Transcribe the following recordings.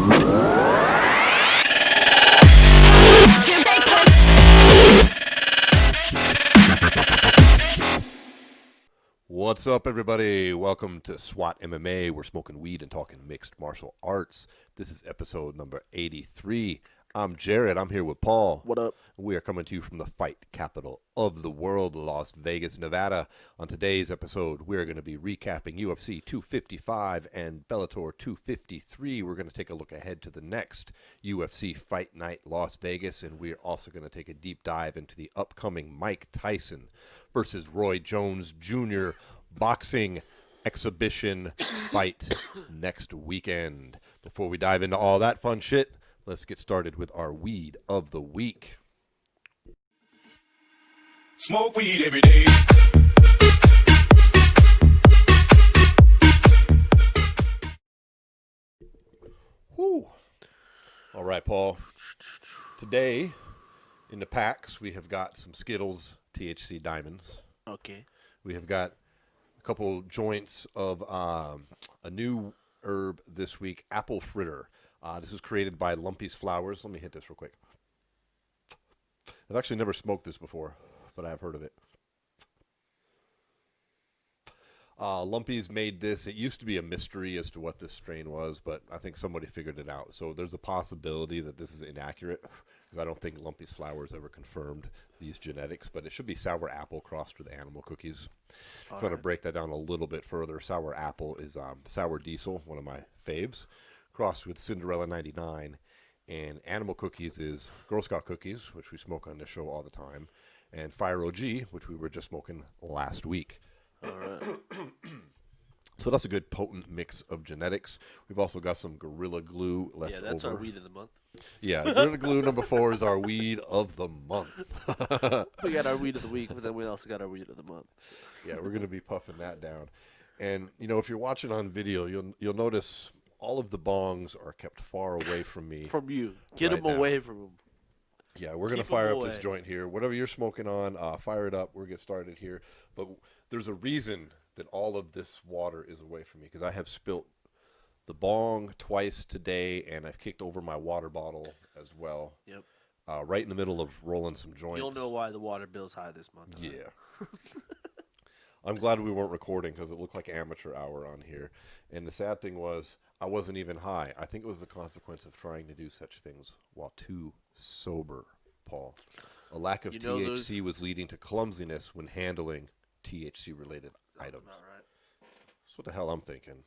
What's up, everybody? Welcome to S.W.A.T MMA. We're smoking weed and talking mixed martial arts. This is episode number 83. I'm Jarrod. I'm here with Paul. What up? We are coming to you from the fight capital of the world, Las Vegas, Nevada. On today's episode, we're going to be recapping UFC 255 and Bellator 253. We're going to take a look ahead to the next UFC Fight Night, Las Vegas, and we're also going to take a deep dive into the upcoming Mike Tyson versus Roy Jones Jr. boxing exhibition fight next weekend. Before we dive into all that fun shit, let's get started with our weed of the week. Smoke weed every day. Whew. All right, Paul. Today, in the packs, we have got some Skittles THC Diamonds. Okay. We have got a couple joints of a new herb this week, apple fritter. This was created by Lumpy's Flowers. Let me hit this real quick. I've actually never smoked this before, but I have heard of it. Lumpy's made this. It used to be a mystery as to what this strain was, but I think somebody figured it out. So there's a possibility that this is inaccurate, because I don't think Lumpy's Flowers ever confirmed these genetics, but it should be sour apple crossed with animal cookies. If you want to break that down a little bit further, sour apple is sour diesel, one of my faves, crossed with Cinderella 99, and animal cookies is Girl Scout cookies, which we smoke on the show all the time, and Fire OG, which we were just smoking last week. All right. So that's a good potent mix of genetics. We've also got some Gorilla Glue left over. Yeah, that's our weed of the month. Yeah, Gorilla Glue number 4 is our weed of the month. We got our weed of the week, but then we also got our weed of the month. Yeah, we're going to be puffing that down. And, you know, if you're watching on video, you'll notice all of the bongs are kept far away from me. From you. Get Right them now. away from him. Yeah, we're going to Keep 'em fire up this away. joint here. Whatever you're smoking on, fire it up. We'll get started here. But there's a reason that all of this water is away from me, because I have spilt the bong twice today, and I've kicked over my water bottle as well. Yep. Right in the middle of rolling some joints. You'll know why the water bill's high this month. Yeah. I'm glad we weren't recording, because it looked like amateur hour on here. And the sad thing was, I wasn't even high. I think it was the consequence of trying to do such things while too sober, Paul. A lack of THC was leading to clumsiness when handling THC-related items. About right. That's what the hell I'm thinking.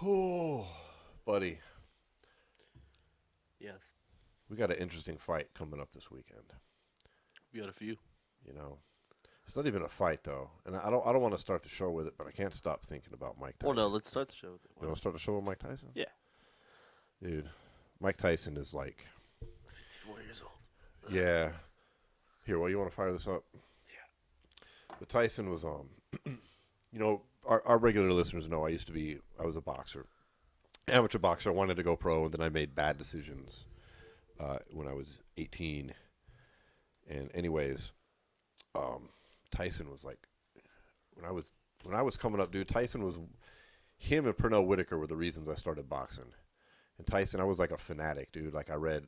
Oh, buddy. Yes. We got an interesting fight coming up this weekend. We got a few. You know, it's not even a fight though, and I don't want to start the show with it, but I can't stop thinking about Mike Tyson. Well, no, let's start the show with it. You want to start the show with Mike Tyson? Yeah. Dude, Mike Tyson is like, 54 years old. yeah. Here, well, you want to fire this up? Yeah. But Tyson was you know, our regular listeners know I was a boxer, amateur boxer. I wanted to go pro, and then I made bad decisions when I was 18. And anyways, Tyson was like, when I was coming up, dude, him and Pernell Whitaker were the reasons I started boxing. And Tyson, I was like a fanatic, dude. Like, I read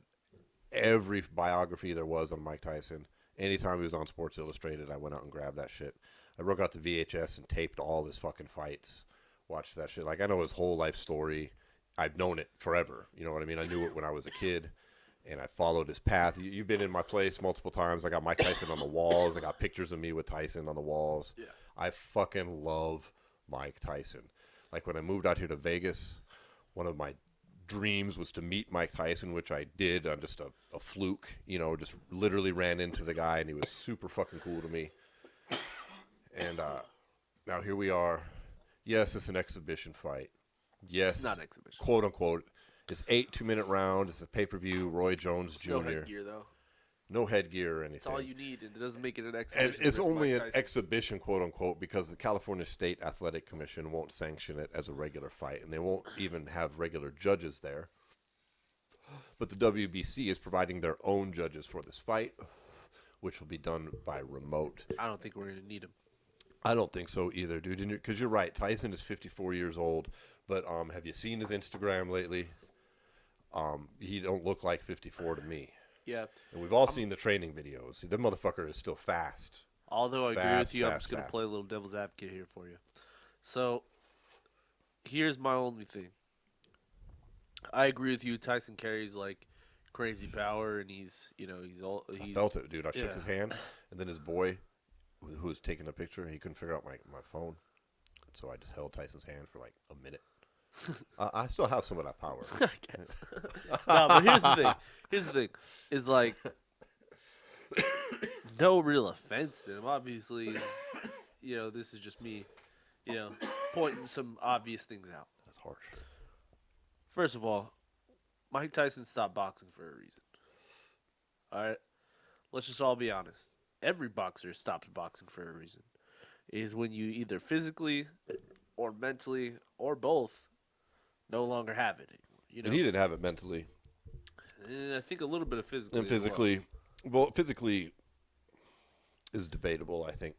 every biography there was on Mike Tyson. Anytime he was on Sports Illustrated, I went out and grabbed that shit. I broke out the VHS and taped all his fucking fights. Watched that shit. Like, I know his whole life story. I've known it forever. You know what I mean? I knew it when I was a kid, and I followed his path. You've been in my place multiple times. I got Mike Tyson on the walls. I got pictures of me with Tyson on the walls. Yeah. I fucking love Mike Tyson. Like, when I moved out here to Vegas, one of my dreams was to meet Mike Tyson, which I did on just a fluke, you know, just literally ran into the guy, and he was super fucking cool to me. And now here we are. Yes, it's an exhibition fight. Yes, It's not an exhibition. quote unquote. It's 8 2-minute rounds. It's a pay-per-view. Roy Jones Jr. No headgear, though. No headgear or anything. It's all you need, and it doesn't make it an exhibition. And it's versus only Mike an Tyson. exhibition, quote unquote, because the California State Athletic Commission won't sanction it as a regular fight, and they won't even have regular judges there. But the WBC is providing their own judges for this fight, which will be done by remote. I don't think we're going to need him. I don't think so either, dude. Because you're right. Tyson is 54 years old, but have you seen his Instagram lately? He don't look like 54 to me. Yeah. And we've all seen the training videos. See, that motherfucker is still fast. Although I agree with you, I'm Fast, just going to fast. play a little devil's advocate here for you. So, here's my only thing. I agree with you. Tyson carries like crazy power, and he's I felt it, dude. I shook yeah. his hand, and then his boy, who was taking a picture, he couldn't figure out my phone. So I just held Tyson's hand for like a minute. I still have some of that power. I guess. No, but here's the thing. Here's the thing. Is like no real offense to him. Obviously, this is just me, pointing some obvious things out. That's harsh. First of all, Mike Tyson stopped boxing for a reason. All right? Let's just all be honest. Every boxer stops boxing for a reason. Is when you either physically or mentally or both no longer have it anymore. And he didn't have it mentally. I think a little bit of physically. And physically, well, physically is debatable, I think.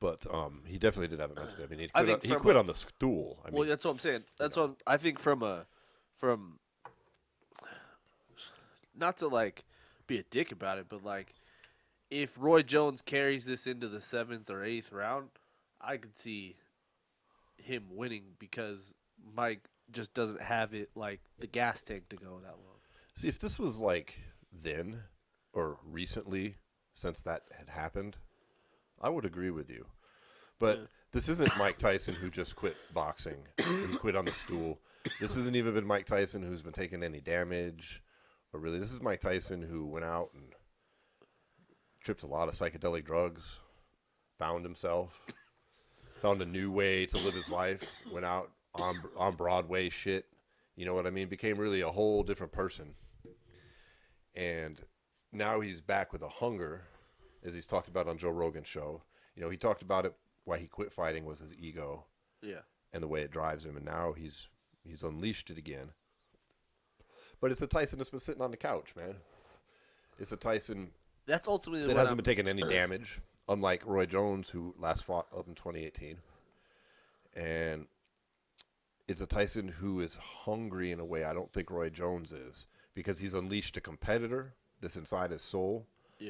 But he definitely did have it mentally. I mean, he quit on the stool. I mean, well, that's what I'm saying. That's what I think from not to like be a dick about it, but like if Roy Jones carries this into the 7th or 8th round, I could see him winning because Mike just doesn't have it like the gas tank to go that long. See, if this was like then or recently since that had happened, I would agree with you. But this isn't Mike Tyson who just quit boxing and quit on the stool. This isn't even been Mike Tyson who's been taking any damage. Or really, this is Mike Tyson who went out and tripped a lot of psychedelic drugs, found himself, found a new way to live his life, went out on Broadway shit. You know what I mean? Became really a whole different person. And now he's back with a hunger, as he's talked about on Joe Rogan's show. He talked about it, why he quit fighting was his ego. Yeah. And the way it drives him. And now he's unleashed it again. But it's a Tyson that's been sitting on the couch, man. It's a Tyson That's ultimately that hasn't been taking any damage, unlike Roy Jones, who last fought up in 2018. And it's a Tyson who is hungry in a way I don't think Roy Jones is, because he's unleashed a competitor that's inside his soul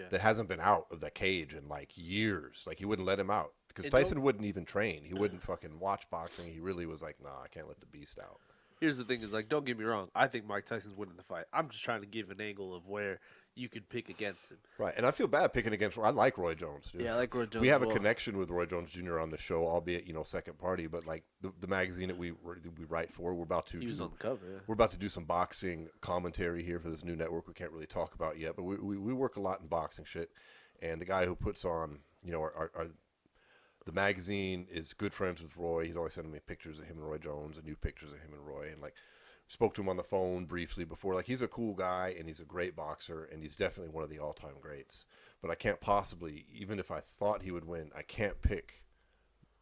that hasn't been out of the cage in like years. Like he wouldn't let him out because Tyson wouldn't even train. He wouldn't fucking watch boxing. He really was like, nah, I can't let the beast out. Here's the thing is like, don't get me wrong. I think Mike Tyson's winning the fight. I'm just trying to give an angle of where you could pick against him. Right, and I feel bad picking against. I like Roy Jones, dude. Yeah, I like Roy Jones. We have a connection with Roy Jones Jr. on the show, albeit second party. But like the magazine that we write for, we're about to. He was on the cover. Yeah. We're about to do some boxing commentary here for this new network. We can't really talk about yet, but we work a lot in boxing shit. And the guy who puts on the magazine is good friends with Roy. He's always sending me pictures of him and Roy Jones and new pictures of him and Roy, and like. Spoke to him on the phone briefly before. Like, he's a cool guy, and he's a great boxer, and he's definitely one of the all-time greats. But I can't possibly, even if I thought he would win, I can't pick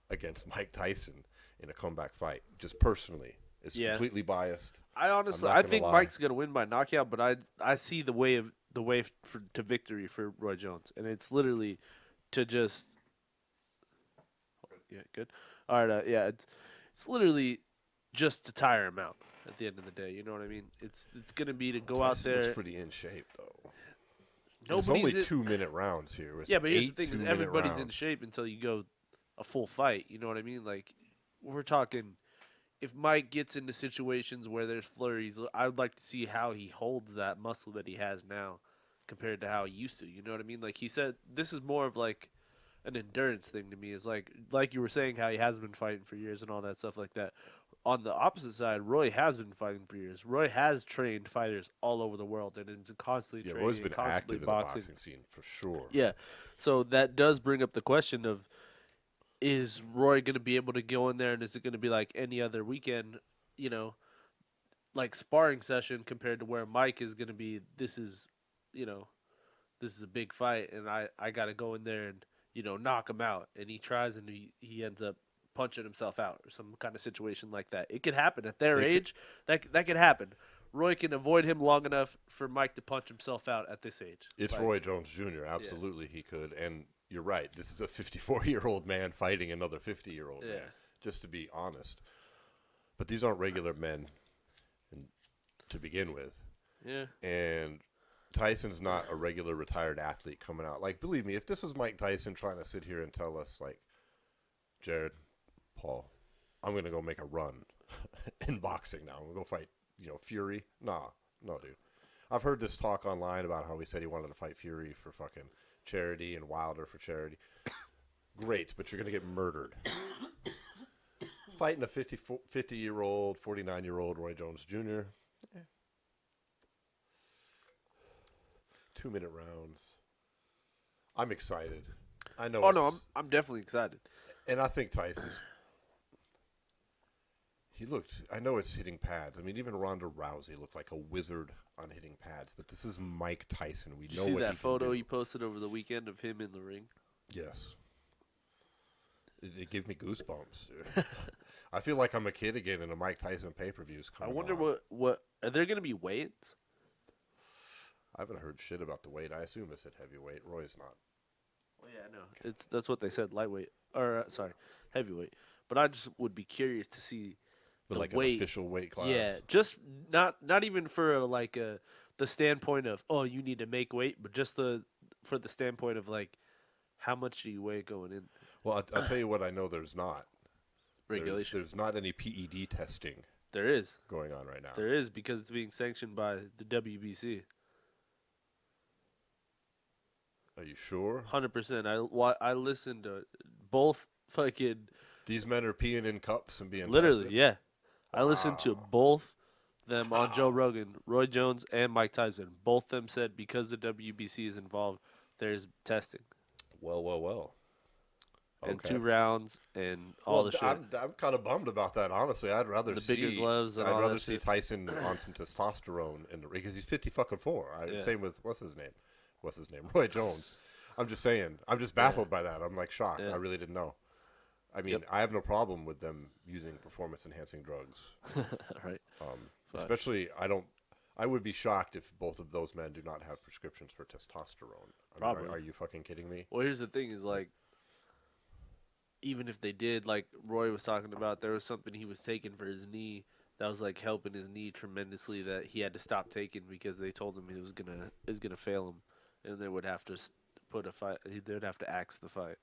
against Mike Tyson in a comeback fight. Just personally. It's completely biased. I think Mike's going to win by knockout, but I see the way to victory for Roy Jones. And it's literally to just – yeah, good. All right, it's literally just to tire him out. At the end of the day, you know what I mean? It's going to be to go Tyson out there. looks pretty in shape, though. It's only 2-minute rounds here. Yeah, but here's the thing: is everybody's in shape until you go a full fight. You know what I mean? Like we're talking, if Mike gets into situations where there's flurries, I would like to see how he holds that muscle that he has now compared to how he used to. You know what I mean? Like he said, this is more of like an endurance thing to me. Is like you were saying how he has been fighting for years and all that stuff like that. On the opposite side, Roy has been fighting for years. Roy has trained fighters all over the world and is constantly training. Roy's been constantly active in the boxing scene for sure. Yeah, so that does bring up the question of: is Roy going to be able to go in there, and is it going to be like any other weekend, like sparring session compared to where Mike is going to be? This is a big fight, and I got to go in there and knock him out, and he tries and he ends up punching himself out or some kind of situation like that. It could happen at their age. That could happen. Roy can avoid him long enough for Mike to punch himself out at this age. It's Roy Jones Jr. Absolutely, he could. And you're right. This is a 54-year-old man fighting another 50-year-old Yeah. man, just to be honest. But these aren't regular men to begin with. Yeah. And Tyson's not a regular retired athlete coming out. Like, believe me, if this was Mike Tyson trying to sit here and tell us, like, Jarrod, Paul, I'm going to go make a run in boxing now. I'm going to go fight, Fury. No, dude. I've heard this talk online about how he said he wanted to fight Fury for fucking charity and Wilder for charity. Great, but you're going to get murdered. Fighting a 50-year-old, 49-year-old Roy Jones Jr. 2-minute rounds. I'm excited. I know. Oh no, I'm definitely excited. And I think Tyson's. I know it's hitting pads. I mean, even Ronda Rousey looked like a wizard on hitting pads. But this is Mike Tyson. We Did know you see what that he photo can do. he posted over the weekend of him in the ring? Yes. It gave me goosebumps, dude. I feel like I'm a kid again in a Mike Tyson pay-per-views. I wonder what are there going to be weights? I haven't heard shit about the weight. I assume it's at heavyweight. Roy's not. Well, yeah, I know. That's what they said, lightweight or heavyweight. But I just would be curious to see But the like weight. an official weight class. Yeah, just not even for the standpoint of you need to make weight, but just for the standpoint of like how much do you weigh going in? Well, I'll tell you what I know there's not. Regulation. There's not any PED testing There is. going on right now. There is because it's being sanctioned by the WBC. Are you sure? 100%. I listened to both fucking These men are peeing in cups and being literally, tested? yeah. I listened to both them on Joe Rogan, Roy Jones and Mike Tyson. Both them said because the WBC is involved, there's testing. Well. And Okay. 2 rounds and all the shit. I'm kind of bummed about that, honestly. I'd rather The see bigger gloves and I'd all rather that see shit. Tyson on some testosterone in the ring because he's 54. Yeah. Same with what's his name, Roy Jones. I'm just saying. I'm just baffled by that. I'm like shocked. Yeah. I really didn't know. I mean, Yep. I have no problem with them using performance-enhancing drugs. Right. Especially, I would be shocked if both of those men do not have prescriptions for testosterone. I mean, Probably. are you fucking kidding me? Well, here's the thing is like, even if they did, like Roy was talking about, there was something he was taking for his knee that was like helping his knee tremendously that he had to stop taking because they told him it was gonna fail him, and they would have to put a fight. They would have to axe the fight.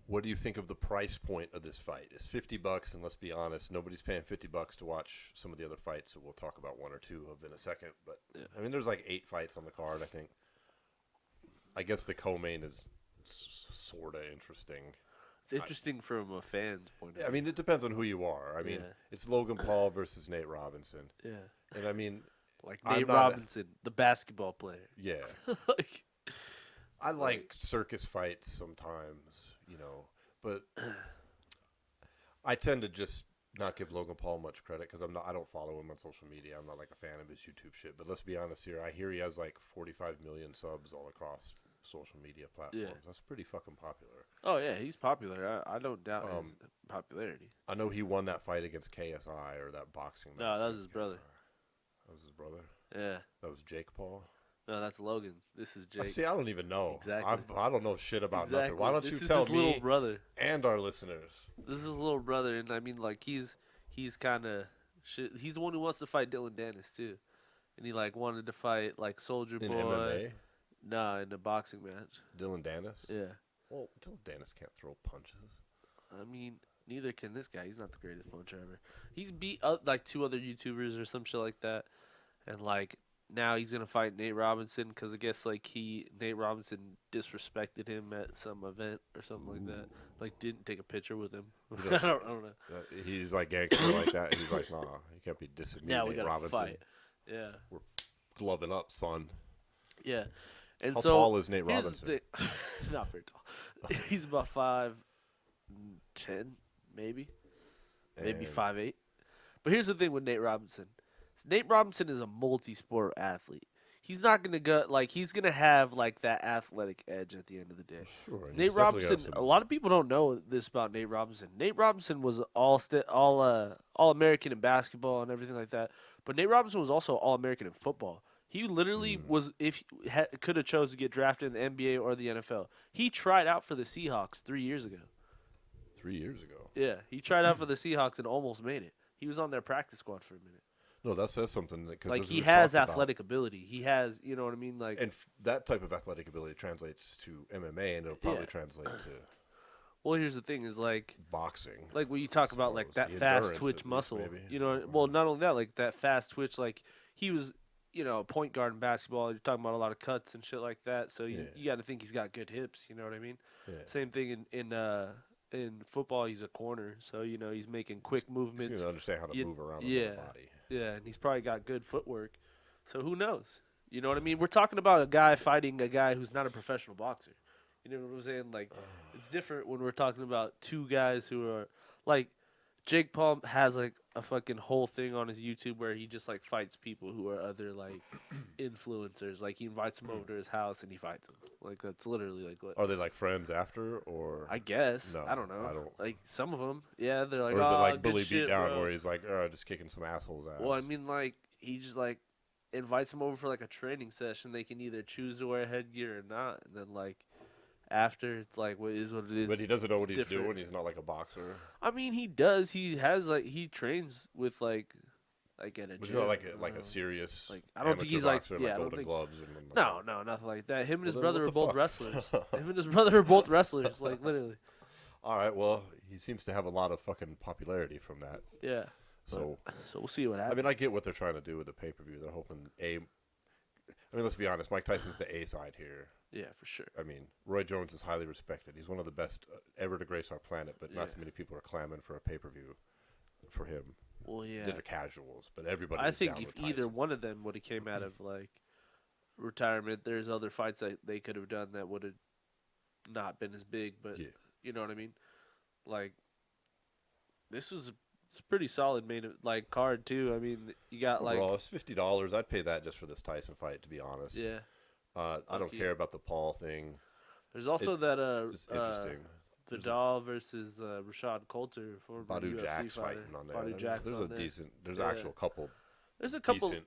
What do you think of the price point of this fight? It's $50, and let's be honest, nobody's paying $50 to watch some of the other fights that we'll talk about one or two of in a second. But Yeah. I mean, there's like 8 fights on the card. I think. I guess the co-main is sort of interesting. It's interesting from a fan's point of view. I mean, it depends on who you are. I mean, Yeah. it's Logan Paul versus Nate Robinson, Yeah. and I mean, Like I'm Nate not Robinson, the basketball player. yeah. Like, I like circus fights sometimes, but I tend to just not give Logan Paul much credit because I don't follow him on social media. I'm not like a fan of his YouTube shit. But let's be honest here. I hear he has like 45 million subs all across social media platforms. Yeah. That's pretty fucking popular. oh yeah, he's popular. I don't doubt his popularity. I know he won that fight against KSI or that boxing match. No, that was against his brother. KSI. That was his brother? Yeah. That was Jake Paul? No, that's Logan. This is Jake. See, I don't even know. Exactly. I don't know shit about Exactly. nothing. Why don't This you is tell his little me brother. and our listeners? This is his little brother, and I mean, like he's kind of shit. He's the one who wants to fight Dylan Dennis too, and he like wanted to fight like Soldier In Boy. MMA? Nah, in a boxing match. Dylan Dennis? Yeah. Well, Dylan Dennis can't throw punches. I mean, neither can this guy. He's not the greatest puncher ever. He's beat like 2 other YouTubers or some shit like that, and like now he's gonna fight Nate Robinson because I guess like Nate Robinson disrespected him at some event or something like that. Like didn't take a picture with him. I don't know. He's like gangster like that. He's like, nah, you can't be dissing me, Now we Nate gotta Robinson. fight. Yeah. We're gloving up, son. Yeah. And How so tall is Nate here's Robinson? the thing. Not very tall. He's about 5'10", maybe And 5'8". But here's the thing with Nate Robinson. Nate Robinson is a multi-sport athlete. He's not gonna go like he's gonna have like that athletic edge at the end of the day. Sure, and he's Nate definitely Robinson. got some- A lot of people don't know this about Nate Robinson. Nate Robinson was all American in basketball and everything like that. But Nate Robinson was also All American in football. He literally was, if could have chose to get drafted in the NBA or the NFL. He tried out for the Seahawks 3 years ago. 3 years ago. Yeah, he tried out for the Seahawks and almost made it. He was on their practice squad for a minute. No, that says something. Like, he has athletic ability. He has, you know what I mean? Like, and that type of athletic ability translates to MMA, and it'll probably translate to. Well, here's the thing: is like boxing. Like when you talk about like that fast twitch muscle, maybe. you know. Well, not only that, like that fast twitch. Like he was, you know, a point guard in basketball. You're talking about a lot of cuts and shit like that. So you got to think he's got good hips. You know what I mean? Yeah. Same thing in football. He's a corner, so you know he's making quick movements. He's gonna understand how to move around the body. Yeah, and he's probably got good footwork. So who knows? You know what I mean? We're talking about a guy fighting a guy who's not a professional boxer. You know what I'm saying? Like, it's different when we're talking about two guys who are, like, Jake Paul has, like, a fucking whole thing on his YouTube where he just, like, fights people who are other, like, influencers. Like, he invites them over to his house and he fights them. Like, that's literally, like, what. Are they, like, friends after, or? I guess. No, I don't know. Like, some of them, yeah, they're like, or is it, like, Billy Bully Beat Down, where he's, like, just kicking some assholes ass? Well, I mean, like, he just, like, invites them over for, like, a training session. They can either choose to wear headgear or not. And then, like, after, it's like, what is what it is. But he doesn't know what he's different. doing. He's not like a boxer. I mean, he does. He has, like, he trains with, like at a gym. He's not like a serious. Like, I don't think he's boxer, like, yeah, like I don't Golden think. Gloves. No, nothing like that. Him and his then brother what are the both fuck? wrestlers. Him and his brother are both wrestlers, like, literally. All right, well, he seems to have a lot of fucking popularity from that. Yeah. So we'll see what happens. I mean, I get what they're trying to do with the pay-per-view. They're hoping I mean, let's be honest. Mike Tyson's the A side here. Yeah, for sure. I mean, Roy Jones is highly respected. He's one of the best ever to grace our planet, but not too many people are clamoring for a pay-per-view for him. Well, yeah. They're the casuals, but everybody. I think if either one of them would have came out of, like, retirement, there's other fights that they could have done that would have not been as big, but you know what I mean? Like, this was it's pretty solid main card too. I mean, you got overall, it's $50. I'd pay that just for this Tyson fight, to be honest. Yeah. I don't care about the Paul thing. There's also it's interesting. Vidal versus Rashad Coulter for Badu UFC Jack's fighter. fighting on there. Badu Jack's there's on a there. decent. There's actual couple. There's a couple. Decent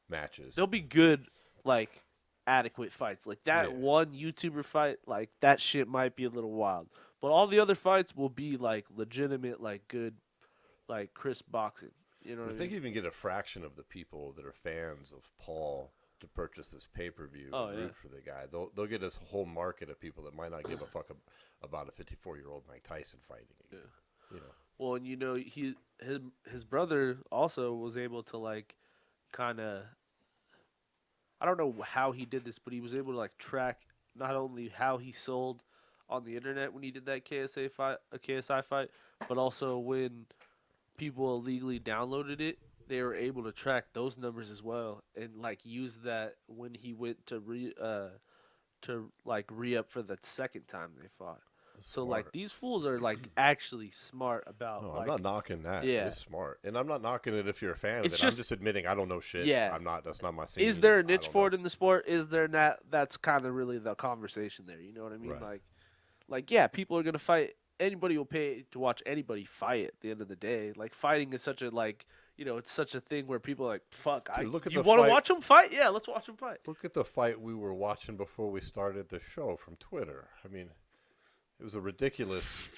matches. There'll be good, like, adequate fights. Like that one YouTuber fight, like that shit might be a little wild. But all the other fights will be like legitimate, like good, like crisp boxing. You know what I mean? If they can even get a fraction of the people that are fans of Paul to purchase this pay-per-view and root for the guy, they'll get this whole market of people that might not give a fuck about a 54-year-old Mike Tyson fighting again. You know. Well, and you know, his brother also was able to, like, kind of, I don't know how he did this, but he was able to, like, track not only how he sold on the internet when he did that KSI fight, but also when people illegally downloaded it, they were able to track those numbers as well and, like, use that when he went to re-up for the second time they fought. So, like, these fools are, like, actually smart about, no, like... I'm not knocking that. Yeah. It's smart. And I'm not knocking it if you're a fan of it. I'm just admitting I don't know shit. Yeah. I'm not. That's not my scene. Is there a niche for it in the sport? Is there not? That's kind of really the conversation there. You know what I mean? Right. Like, yeah, people are going to fight. Anybody will pay to watch anybody fight at the end of the day. Like, fighting is such a, like... You know, it's such a thing where people are like, fuck, Dude, you want to watch them fight? Yeah, let's watch them fight. Look at the fight we were watching before we started the show from Twitter. I mean, it was a ridiculous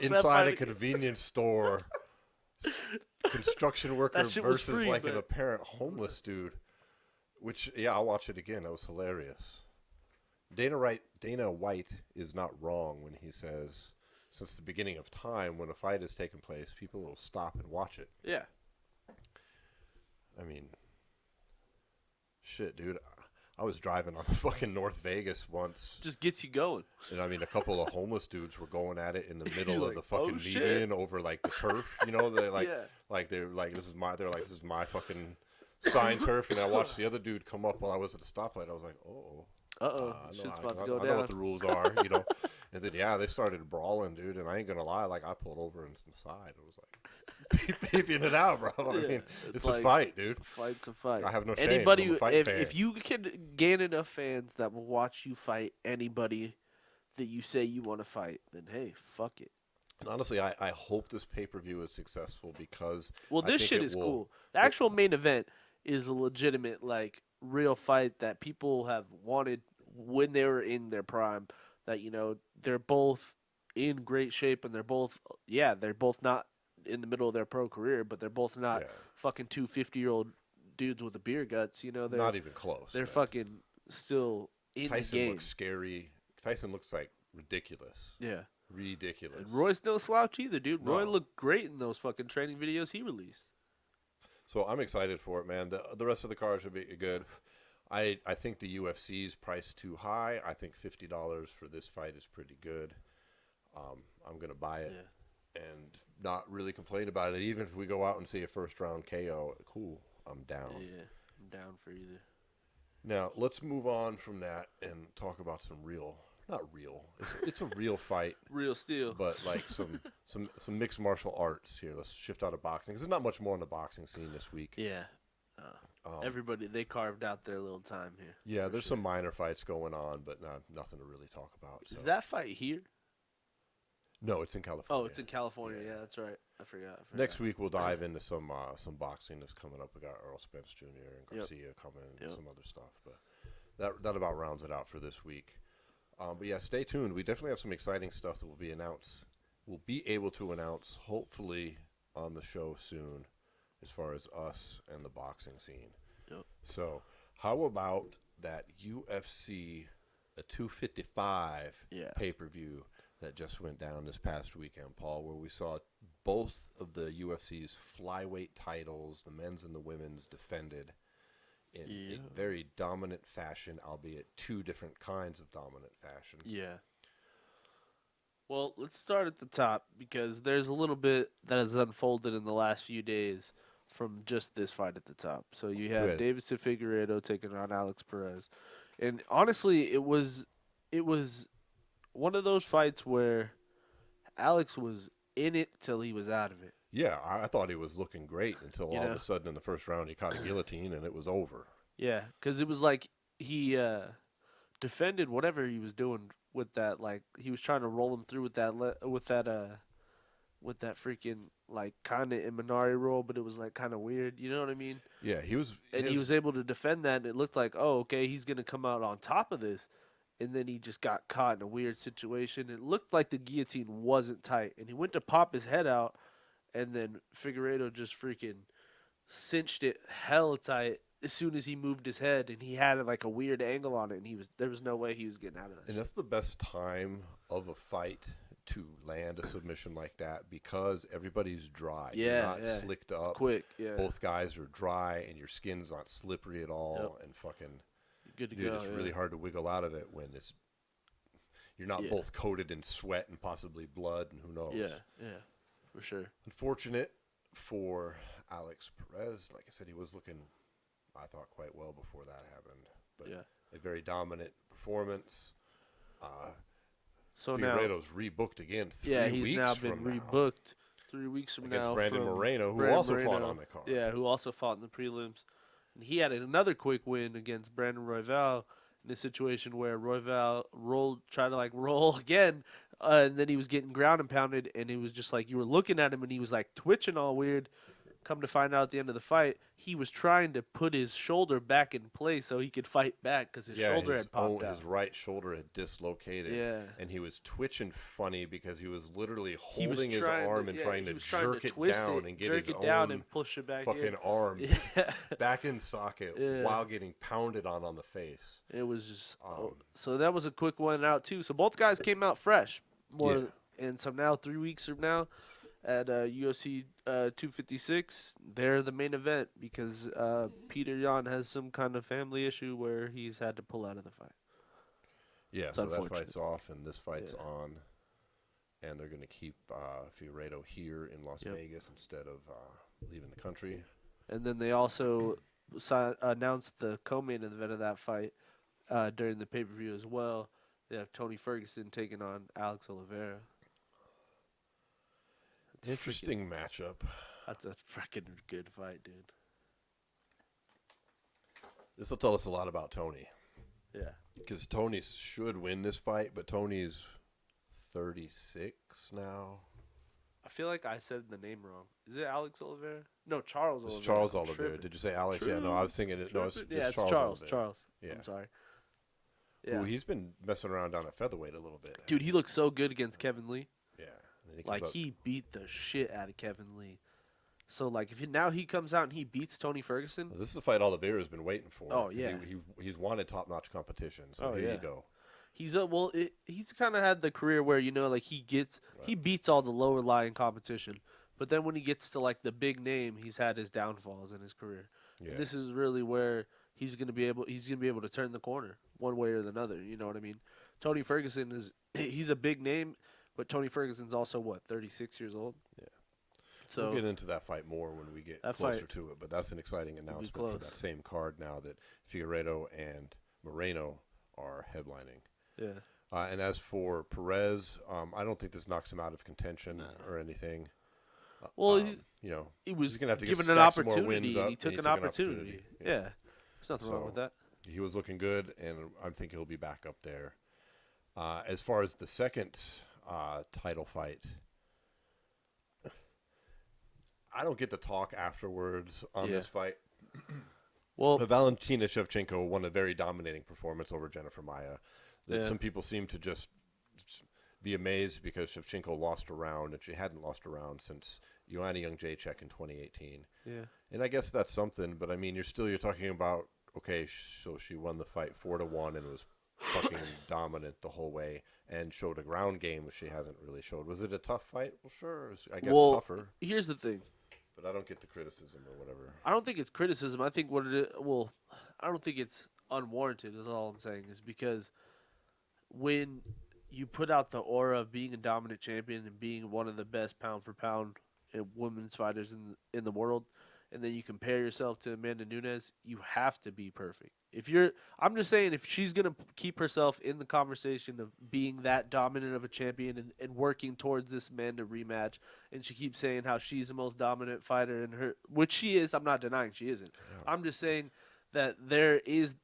inside a convenience store construction worker versus free, like an apparent homeless dude. Which, yeah, I'll watch it again. That was hilarious. Dana White is not wrong when he says, since the beginning of time, when a fight has taken place, people will stop and watch it. Yeah. I mean, shit, dude. I was driving on fucking North Vegas once. Just gets you going. And I mean, a couple of homeless dudes were going at it in the middle of the fucking median over like the turf. You know, they they're like, this is my fucking sign turf. And I watched the other dude come up while I was at the stoplight. I was like, shit's about to go down. I know what the rules are, you know. And then they started brawling, dude. And I ain't gonna lie, like I pulled over and some side. It was like peeping it out, bro. I mean, it's like, a fight, dude. Fight's a fight. I have no shame. Anybody, I'm a fight fan. If you can gain enough fans that will watch you fight anybody that you say you want to fight, then hey, fuck it. And honestly, I hope this pay-per-view is successful because this shit is cool. The actual main event is a legitimate, like, real fight that people have wanted when they were in their prime. That, you know, they're both in great shape, and they're both not in the middle of their pro career, but they're both not fucking 50-year-old dudes with the beer guts. You know, they're not even close. They're fucking still in Tyson the game. Looks scary. Tyson looks like ridiculous. Yeah. Ridiculous. And Roy's no slouch either, dude. No. Roy looked great in those fucking training videos he released. So I'm excited for it, man. The rest of the card should be good. I think the UFC's priced too high. I think $50 for this fight is pretty good. I'm going to buy it and not really complain about it. Even if we go out and see a first-round KO, cool, I'm down. Yeah, I'm down for either. Now, let's move on from that and talk about some real – not real. It's a real fight. Real steel. But, like, some mixed martial arts here. Let's shift out of boxing because there's not much more in the boxing scene this week. Yeah. Everybody, they carved out their little time here. Yeah, there's some minor fights going on, but nothing to really talk about. So. Is that fight here? No, it's in California. Oh, it's in California. Yeah, that's right. I forgot. Next week we'll dive into some boxing that's coming up. We got Earl Spence Jr. and Garcia coming and some other stuff. But that about rounds it out for this week. But yeah, stay tuned. We definitely have some exciting stuff that will be announced. We'll be able to announce hopefully on the show soon, as far as us and the boxing scene. Yep. So how about that UFC 255 pay-per-view that just went down this past weekend, Paul, where we saw both of the UFC's flyweight titles, the men's and the women's, defended in a very dominant fashion, albeit two different kinds of dominant fashion. Yeah. Well, let's start at the top because there's a little bit that has unfolded in the last few days from just this fight at the top. So you have Deiveson Figueiredo taking on Alex Perez. And honestly, it was one of those fights where Alex was in it till he was out of it. Yeah, I thought he was looking great until all of a sudden in the first round he caught a guillotine and it was over. Yeah, because it was like he defended whatever he was doing with that. Like he was trying to roll him through with that freaking like kind of Imanari roll, but it was like kind of weird. You know what I mean? Yeah, he was able to defend that. And it looked like, oh, okay, he's gonna come out on top of this. And then he just got caught in a weird situation. It looked like the guillotine wasn't tight. And he went to pop his head out, and then Figueiredo just freaking cinched it hella tight as soon as he moved his head. And he had like a weird angle on it, and there was no way he was getting out of that. And that's the best time of a fight to land a submission like that because everybody's dry. Yeah, you're not slicked up. It's quick, yeah. Both guys are dry, and your skin's not slippery at all, and fucking... Good to Dude, go. it's really hard to wiggle out of it when you're not both coated in sweat and possibly blood, and who knows. Yeah, for sure. Unfortunate for Alex Perez. Like I said, he was looking, I thought, quite well before that happened. But a very dominant performance. So Figueiredo's rebooked again 3 weeks from now. Yeah, he's now been rebooked 3 weeks from against now. Brandon Moreno, who also fought on the card. Yeah, who also fought in the prelims. And he had another quick win against Brandon Royval in a situation where Royval tried to roll again, and then he was getting ground and pounded, and it was just like you were looking at him, and he was like twitching all weird. Come to find out at the end of the fight, he was trying to put his shoulder back in place so he could fight back because his shoulder had popped out. His right shoulder had dislocated, and he was twitching funny because he was literally holding his arm and trying to jerk it down and get his own and push it back fucking arm back in socket while getting pounded on the face. It was just so that was a quick one out too. So both guys came out fresh, and so now 3 weeks from now. At UFC 256, they're the main event because Peter Yan has some kind of family issue where he's had to pull out of the fight. Yeah, it's so that fight's off and this fight's on, and they're going to keep Figueiredo here in Las Vegas instead of leaving the country. And then they also announced the co-main event of that fight during the pay-per-view as well. They have Tony Ferguson taking on Alex Oliveira. Interesting matchup. That's a freaking good fight, dude. This will tell us a lot about Tony. Yeah. Because Tony should win this fight, but Tony's 36 now. I feel like I said the name wrong. Is it Alex Oliveira? No, Charles Oliveira. It's Charles Oliveira. Did you say Alex? Yeah, no, I was thinking it. No, it's Charles Oliveira. Charles. Yeah. I'm sorry. Yeah. Ooh, he's been messing around down at featherweight a little bit. Dude, he looks so good against Kevin Lee. Yeah. Like, he beat the shit out of Kevin Lee. So, like, now he comes out and he beats Tony Ferguson. Well, this is a fight Oliveira's been waiting for. Oh, yeah. He's wanted top-notch competition, so here you go. He's he's kind of had the career where, you know, like, he beats all the lower-lying competition. But then when he gets to, like, the big name, he's had his downfalls in his career. Yeah. And this is really where he's gonna be able to turn the corner one way or another. You know what I mean? Tony Ferguson he's a big name, but Tony Ferguson's also 36 years old. Yeah. So we'll get into that fight more when we get closer to it. But that's an exciting announcement for that same card now that Figueiredo and Moreno are headlining. Yeah. And as for Perez, I don't think this knocks him out of contention or anything. Well, he was going to have to given an opportunity. He took an opportunity. Yeah. There's nothing wrong with that. He was looking good, and I think he'll be back up there. As far as the second title fight, I don't get to talk afterwards on this fight. Well, Valentina Shevchenko won a very dominating performance over Jennifer Maia. Some people seem to just be amazed because Shevchenko lost a round, and she hadn't lost a round since Joanna Jędrzejczyk in 2018. Yeah. And I guess that's something, but I mean, you're talking about, okay, so she won the fight 4-1 and was fucking dominant the whole way and showed a ground game which she hasn't really showed. Was it a tough fight? Well, sure. I guess tougher. Here's the thing. But I don't get the criticism or whatever. I don't think it's criticism. I think I don't think it's unwarranted is all I'm saying, is because when you put out the aura of being a dominant champion and being one of the best pound for pound women's fighters in the world, and then you compare yourself to Amanda Nunes, you have to be perfect. I'm just saying, if she's gonna keep herself in the conversation of being that dominant of a champion and working towards this Amanda rematch, and she keeps saying how she's the most dominant fighter in her, which she is. I'm not denying she isn't. Yeah. I'm just saying that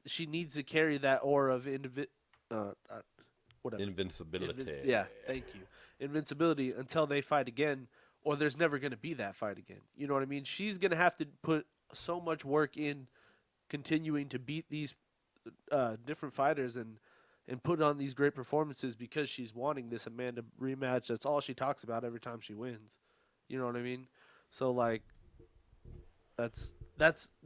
she needs to carry that aura of invincibility. Thank you. Invincibility until they fight again, or there's never going to be that fight again. You know what I mean? She's going to have to put so much work in continuing to beat these different fighters and put on these great performances because she's wanting this Amanda rematch. That's all she talks about every time she wins. You know what I mean? So, like, that's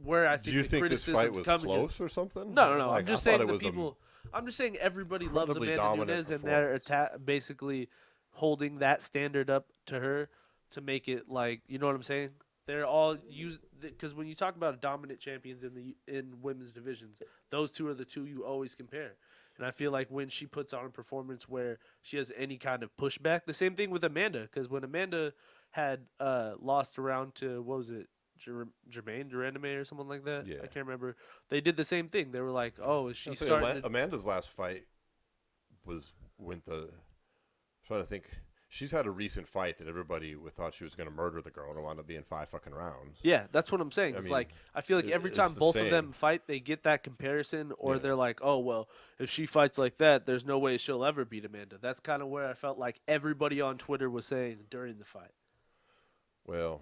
where I think. Do you think this fight was close or something? No. Like, I'm just saying I'm just saying everybody loves Amanda Nunes, and they're basically holding that standard up to her to make it like, you know what I'm saying? They're all used because when you talk about dominant champions in women's divisions, those two are the two you always compare. And I feel like when she puts on a performance where she has any kind of pushback, the same thing with Amanda, because when Amanda had lost around to, what was it, Jermaine Durandame or someone like that? Yeah. I can't remember. They did the same thing. They were like, "Oh, is she starting?" Amanda's last fight trying to think. She's had a recent fight that everybody thought she was going to murder the girl, and it wound up being 5 fucking rounds. Yeah, that's what I'm saying. I feel like every time both of them fight, they get that comparison, or they're like, "Oh, well, if she fights like that, there's no way she'll ever beat Amanda." That's kind of where I felt like everybody on Twitter was saying during the fight. Well,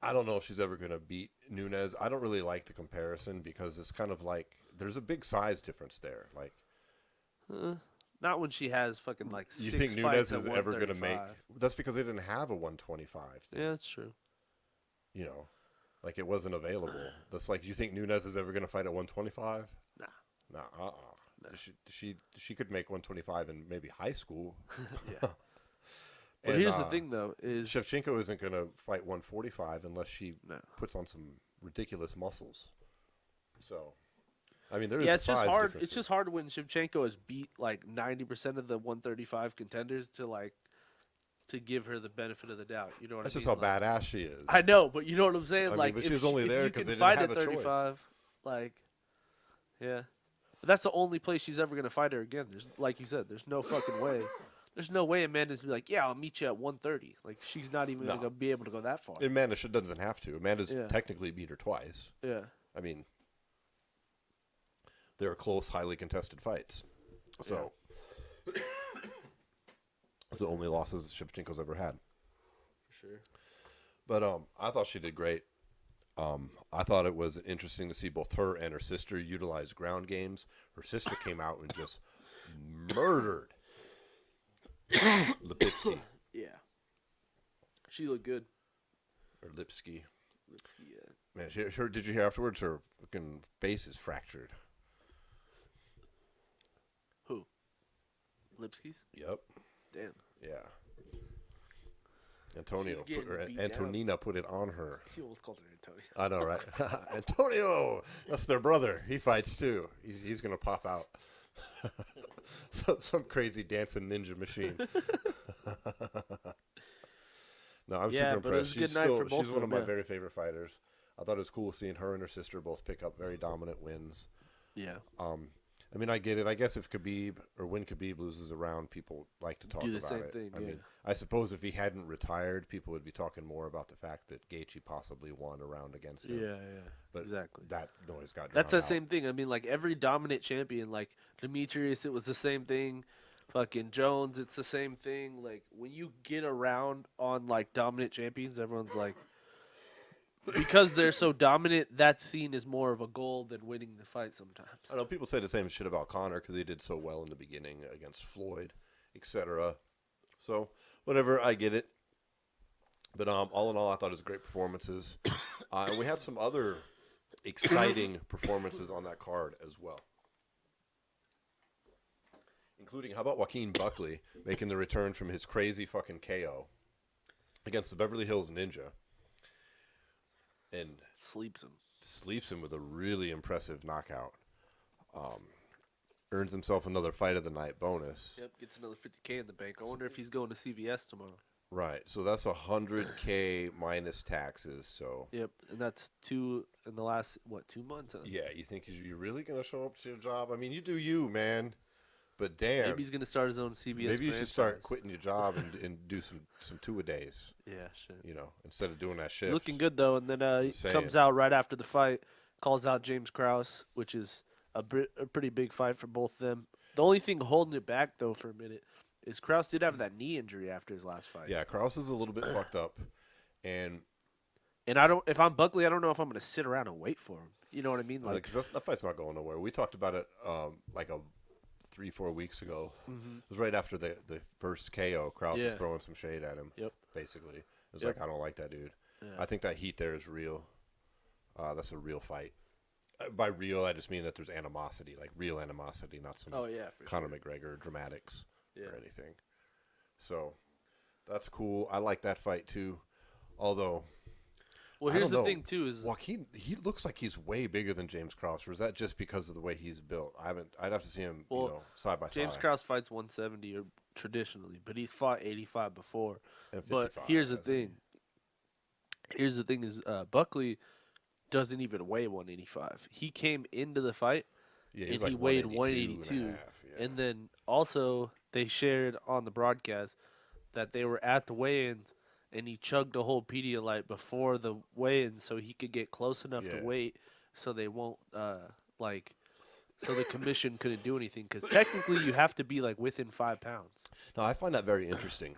I don't know if she's ever going to beat Nunes. I don't really like the comparison because it's kind of like there's a big size difference there. Like, not when she has fucking like 6 fights. You think Nunes is ever going to make? That's because they didn't have a 125. Yeah, that's true. You know, like it wasn't available. That's like, you think Nunes is ever going to fight at 125? Nah. Nah. She could make 125 in maybe high school. Yeah. But here's the thing, though, is Shevchenko isn't going to fight 145 unless she puts on some ridiculous muscles. So, I mean, it's just hard. It's just hard when Shevchenko has beat like 90% of the 135 contenders to give her the benefit of the doubt. You know what I mean? That's just how badass she is. I know, but you know what I'm saying. But she was only there because they didn't have a choice. 35, yeah. But that's the only place she's ever going to fight her again. There's, like you said, there's no fucking way. There's no way Amanda's be like, yeah, I'll meet you at 130. Like, she's not even going to be able to go that far. Amanda doesn't have to. Amanda's technically beat her twice. Yeah. I mean, they're close, highly contested fights. So, It's the only losses Shevchenko's ever had. For sure. But I thought she did great. I thought it was interesting to see both her and her sister utilize ground games. Her sister came out and just murdered Lipitsky. Yeah. She looked good. Or Lipsky. Lipsky, yeah. Man, did you hear afterwards? Her fucking face is fractured. Who? Lipsky's? Yep. Damn. Yeah. Antonio, She's getting beat Antonina put it on her. She almost called her Antonio. I know, right? Antonio, that's their brother. He fights too. He's gonna pop out. some crazy dancing ninja machine. No, I'm super but it was impressed. a good night for both She's of one of them, my very favorite fighters. I thought it was cool seeing her and her sister both pick up very dominant wins. Yeah. I mean, I get it. I guess if Khabib or when Khabib loses a round, people like to talk Do the about same it. thing, I yeah. mean, I suppose if he hadn't retired, people would be talking more about the fact that Gaethje possibly won a round against him. Yeah, But exactly. that noise got drowned That's the out. same thing. I mean, like every dominant champion, like Demetrius, it was the same thing. Fucking Jones, it's the same thing. Like when you get around on like dominant champions, everyone's like, because they're so dominant, that scene is more of a goal than winning the fight sometimes. I know people say the same shit about Conor because he did so well in the beginning against Floyd, etc. So whatever, I get it. But all in all, I thought it was great performances, and we had some other exciting performances on that card as well, including how about Joaquin Buckley making the return from his crazy fucking KO against the Beverly Hills Ninja. And Sleeps him with a really impressive knockout. Earns himself another fight of the night bonus. Yep, gets another $50K in the bank. I wonder if he's going to CVS tomorrow. Right, so that's $100K minus taxes. So Yep, and that's two in the last 2 months? yeah, you think you're really gonna show up to your job? I mean, you do you, man. But damn, Maybe he's gonna start his own CVS. maybe you should start franchise. quitting your job and do some two-a-days. Yeah, shit. You know, instead of doing that shit. He's looking good though, and then he Just saying. comes out right after the fight, calls out James Krause, which is a pretty big fight for both of them. The only thing holding it back though for a minute is Krause did have that knee injury after his last fight. Yeah, Krause is a little bit fucked up, and if I'm Buckley, I don't know if I'm gonna sit around and wait for him. You know what I mean? Like, because that fight's not going nowhere. We talked about it like 3-4 weeks ago. Mhm. It was right after the first KO. Krause was Yeah. throwing some shade at him. Yep. Basically, it was Yep. like, I don't like that dude. Yeah. I think that heat there is real. That's a real fight. By real, I just mean that there's animosity, like real animosity, not some oh yeah, for Conor sure. McGregor dramatics Yeah. or anything. So that's cool. I like that fight too. Although, Well, I here's don't the know. thing too is Joaquin, he looks like he's way bigger than James Krause, or is that just because of the way he's built? I'd have to see him, Well, side by James side. Krause fights 170 or traditionally, but he's fought 85 before. And But 55, here's the hasn't he? thing. Here's the thing is Buckley doesn't even weigh 185. He came into the fight Yeah, and he's he like weighed 182 and a 182. half, yeah. And then also they shared on the broadcast that they were at the weigh-ins and he chugged a whole Pedialyte before the weigh-in so he could get close enough Yeah. to wait so they won't so the commission couldn't do anything because technically you have to be like within 5 pounds. No, I find that very interesting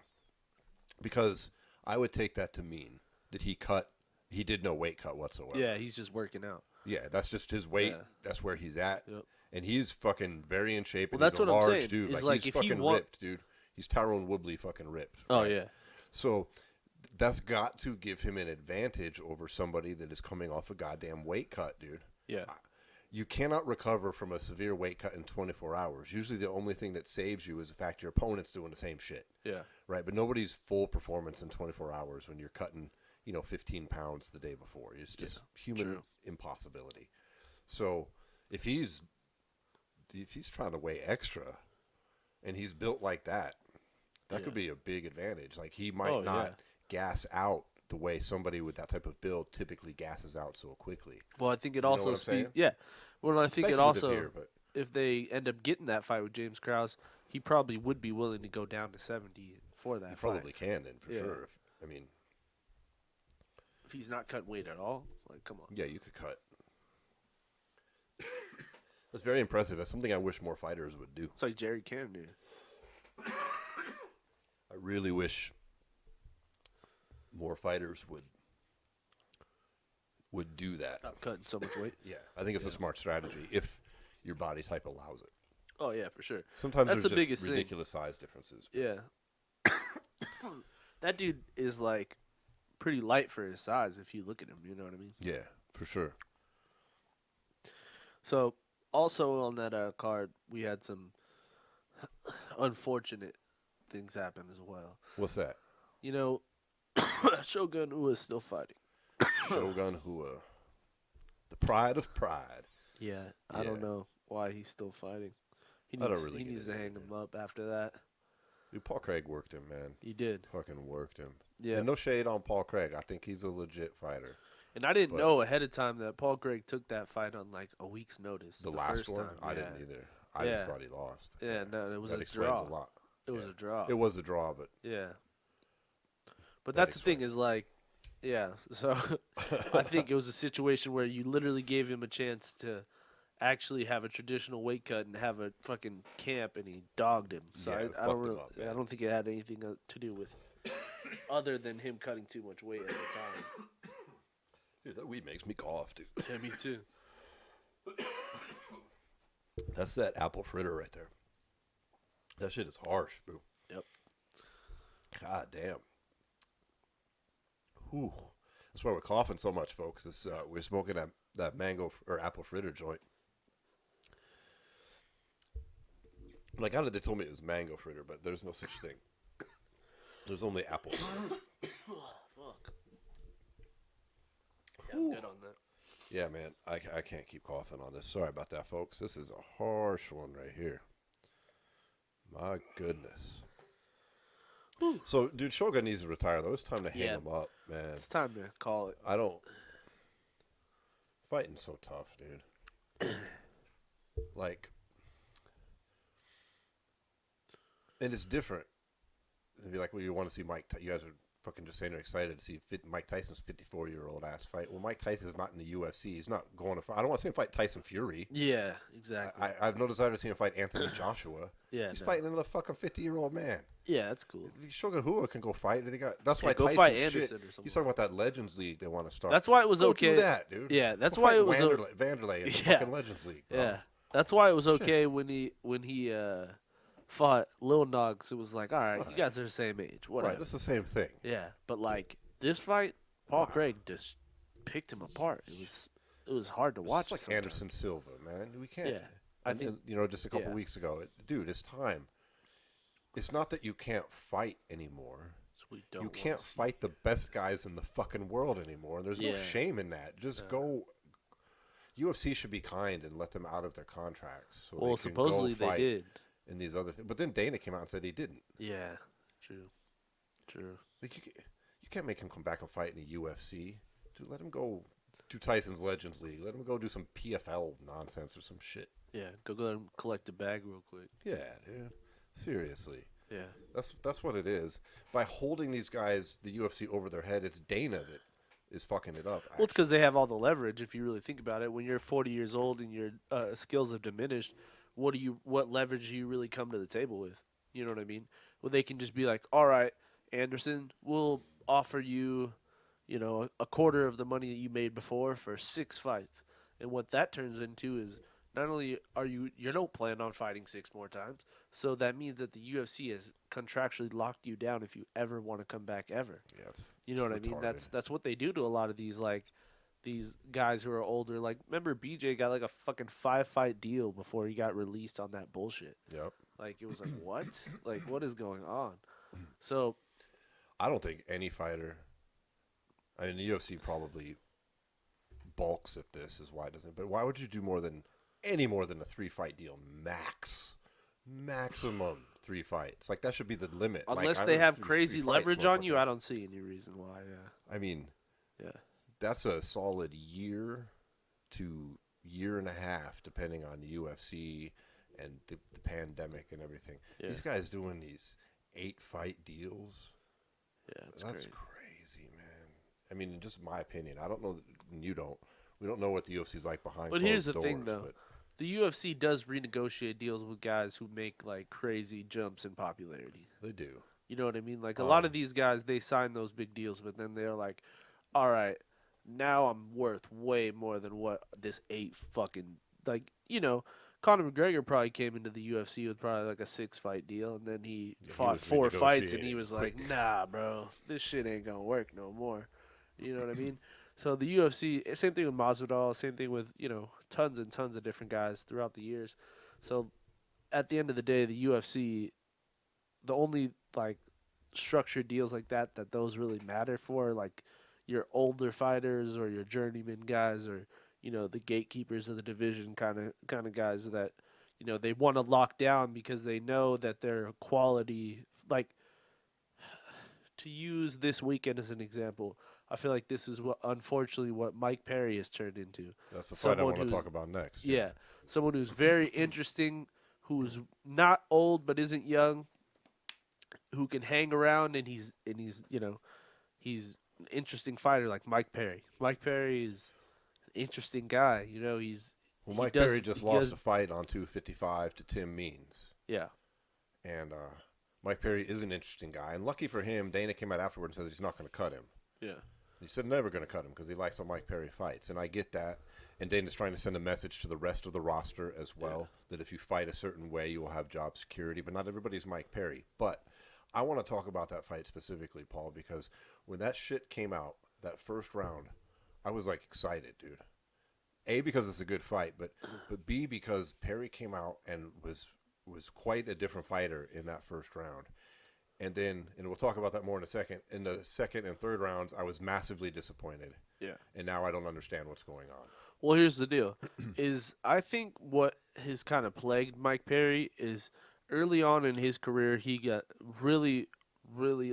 because I would take that to mean that he did no weight cut whatsoever. Yeah, he's just working out. Yeah, that's just his weight. Yeah. That's where he's at. Yep. And he's fucking very in shape. Well, And that's he's a what I'm large saying, dude. is Like, like, he's if he fucking want- ripped, dude. He's Tyrone Woodley fucking ripped. Oh, right? yeah. So that's got to give him an advantage over somebody that is coming off a goddamn weight cut, dude. Yeah. You cannot recover from a severe weight cut in 24 hours. Usually the only thing that saves you is the fact your opponent's doing the same shit. Yeah. Right? But nobody's full performance in 24 hours when you're cutting, 15 pounds the day before. It's just human true. impossibility. So if he's trying to weigh extra and he's built like that, that could be a big advantage. Like he might not gas out the way somebody with that type of build typically gasses out so quickly. Well, I think it know also what I'm saying? speaks. Yeah. Well, I think it Speculative also, here, but if they end up getting that fight with James Krause, he probably would be willing to go down to 70 for that you fight. probably can then for Yeah. sure. If he's not cutting weight at all, like, come on. Yeah, you could cut. That's very impressive. That's something I wish more fighters would do. It's like Jerry Cannon, dude. I really wish more fighters would do that. Stop cutting so much weight. Yeah, I think it's a smart strategy if your body type allows it. Oh yeah, for sure. Sometimes That's there's the just biggest ridiculous size differences. Yeah. That dude is like pretty light for his size if you look at him, you know what I mean? Yeah, for sure. So, also on that card, we had some unfortunate things happen as well. What's that? You know, Shogun Ua is still fighting. Shogun Hua. The pride of pride. Yeah, I don't know why he's still fighting. He needs to hang him up after that. Dude, Paul Craig worked him, man. He did. Fucking worked him. Yeah. And no shade on Paul Craig. I think he's a legit fighter. And I didn't know ahead of time that Paul Craig took that fight on like a week's notice. The last first one? time. I didn't either. I just thought he lost. Yeah, no, it was that a explains draw. a lot. It was a draw. It was a draw, but yeah. But that's the thing is like, yeah. So I think it was a situation where you literally gave him a chance to actually have a traditional weight cut and have a fucking camp, and he dogged him. So I don't think it had anything to do with other than him cutting too much weight at the time. Dude, that weed makes me cough, dude. Yeah, me too. That's that apple fritter right there. That shit is harsh, bro. Yep. God damn. Whew. That's why we're coughing so much, folks. It's, we're smoking that mango or apple fritter joint. Like, I know they told me it was mango fritter, but there's no such thing. There's only apple. Fuck. Yeah, I'm good on that. Yeah, man. I can't keep coughing on this. Sorry about that, folks. This is a harsh one right here. My goodness. Whew. So, dude, Shogun needs to retire, though. It's time to hang him up, man. It's time to call it. I don't. Fighting's so tough, dude. Like, and it's different. It'd be like, well, you want to see Mike. You guys are fucking just saying you're excited to see Mike Tyson's 54-year-old ass fight. Well, Mike Tyson's not in the UFC. He's not going to fight. I don't want to see him fight Tyson Fury. Yeah, exactly. I have no desire to see him fight Anthony Joshua. Yeah, he's fighting another fucking 50-year-old man. Yeah, that's cool. Shogun Hua can go fight. That's why go Tyson fight shit. Anderson or something. He's talking about that Legends League they want to start. That's why it was go okay. Do that, dude. Yeah, that's go why it was Vanderlei in the fucking Legends League. Bro. Yeah, that's why it was okay when he fought Lil Nogs. It was like, all right, you guys are the same age. Whatever. Right, it's the same thing. Yeah, but like this fight, Paul Craig just picked him apart. It was hard to watch. It's like Anderson Silva, man. We can't. Yeah, I think just a couple weeks ago, dude, it's time. It's not that you can't fight anymore. You can't fight the best guys in the fucking world anymore. There's no shame in that. Just go. UFC should be kind and let them out of their contracts. So well, they can supposedly go fight they did. in these other things. But then Dana came out and said he didn't. Yeah, true. Like you can't make him come back and fight in the UFC. Dude, let him go do Tyson's Legends League. Let him go do some PFL nonsense or some shit. Yeah, go ahead and collect a bag real quick. Yeah, dude. Seriously. Yeah. That's what it is. By holding these guys, the UFC, over their head, it's Dana that is fucking it up. Well, it's because they have all the leverage. If you really think about it, when you're 40 years old and your skills have diminished, what leverage do you really come to the table with? You know what I mean? Well, they can just be like, all right, Anderson, we'll offer you, a quarter of the money that you made before for 6 fights. And what that turns into is not only you don't plan on fighting 6 more times, so that means that the UFC has contractually locked you down if you ever want to come back ever. Yeah, you know what I mean? That's what they do to a lot of these these guys who are older. Like, remember BJ got like a fucking 5-fight deal before he got released on that bullshit. Yep. Like, it was like, what? Like, what is going on? So, I don't think any fighter. I mean, the UFC probably balks at this, is why it doesn't. But why would you do any more than a 3-fight deal maximum 3 fights? Like, that should be the limit. Unless they have crazy leverage on you, I don't see any reason why. Yeah. I mean, yeah, that's a solid year to year and a half, depending on the UFC and the pandemic and everything. Yeah. These guys doing these 8-fight deals. Yeah, that's crazy, man. I mean, in just my opinion, I don't know. You don't. We don't know what the UFC's like behind closed doors. But here's the thing, though. The UFC does renegotiate deals with guys who make like crazy jumps in popularity. They do. You know what I mean? Like a lot of these guys, they sign those big deals, but then they're like, all right, now I'm worth way more than what this 8 fucking, like, Conor McGregor probably came into the UFC with probably like a 6-fight deal, and then he fought 4 fights, and he was like, nah, bro, this shit ain't gonna work no more. You know what I mean? So the UFC, same thing with Masvidal, same thing with, tons and tons of different guys throughout the years. So at the end of the day, the UFC, the only like structured deals like that those really matter for, like your older fighters or your journeyman guys, or the gatekeepers of the division kind of guys that they want to lock down because they know that they're quality. Like, to use this weekend as an example, I feel like this is unfortunately what Mike Perry has turned into. That's the fight I want to talk about next. Yeah, someone who's very interesting, who's not old but isn't young, who can hang around, and he's he's an interesting fighter like Mike Perry. Mike Perry is an interesting guy. Mike Perry just lost a fight on 255 to Tim Means. Yeah. And Mike Perry is an interesting guy. And lucky for him, Dana came out afterward and said he's not going to cut him. Yeah. He said never going to cut him because he likes how Mike Perry fights. And I get that. And Dana's trying to send a message to the rest of the roster as well, that if you fight a certain way, you will have job security. But not everybody's Mike Perry. But I want to talk about that fight specifically, Paul, because when that shit came out, that first round, I was like excited, dude. A, because it's a good fight, but B, because Perry came out and was quite a different fighter in that first round. And then, and we'll talk about that more in a second, in the second and third rounds, I was massively disappointed. Yeah. And now I don't understand what's going on. Well, here's the deal. I think what has kind of plagued Mike Perry is early on in his career, he got really, really,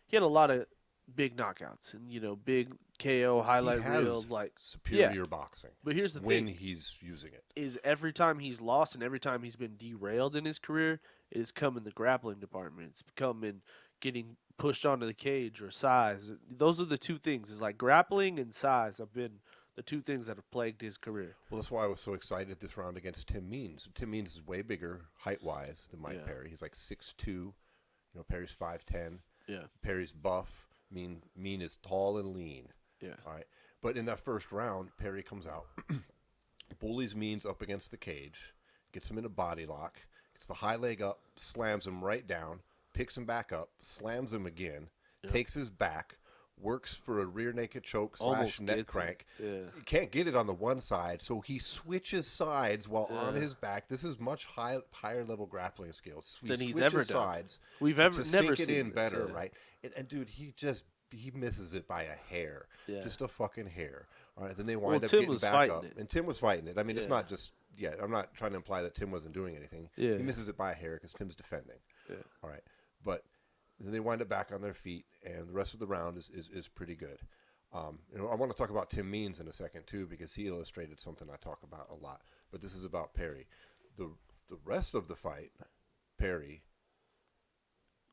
he had a lot of big knockouts and, big KO highlight reel, superior boxing. But here's the thing. thing. When he's using it. Is every time he's lost and every time he's been derailed in his career, it has come in the grappling department. It's come in getting pushed onto the cage or size. Those are the two things. It's like grappling and size have been the two things that have plagued his career. Well, that's why I was so excited this round against Tim Means. Tim Means is way bigger height-wise than Mike Perry. He's like 6'2". Perry's 5'10". Yeah. Perry's buff. Mean is tall and lean. Yeah. All right. But in that first round, Perry comes out, bullies Means up against the cage, gets him in a body lock, gets the high leg up, slams him right down, picks him back up, slams him again, takes his back, works for a rear naked choke / neck crank. Yeah. Can't get it on the one side, so he switches sides while on his back. This is much higher level grappling skills. Than he's ever done. Sides We've to never sink seen it in better, this, right? And dude, he misses it by a hair, just a fucking hair. All right, then they wind up getting back up, and Tim was fighting it. I mean, it's not just I'm not trying to imply that Tim wasn't doing anything. Yeah. He misses it by a hair because Tim's defending. Yeah. All right, but then they wind up back on their feet, and the rest of the round is pretty good. I want to talk about Tim Means in a second too, because he illustrated something I talk about a lot. But this is about Perry. The rest of the fight, Perry,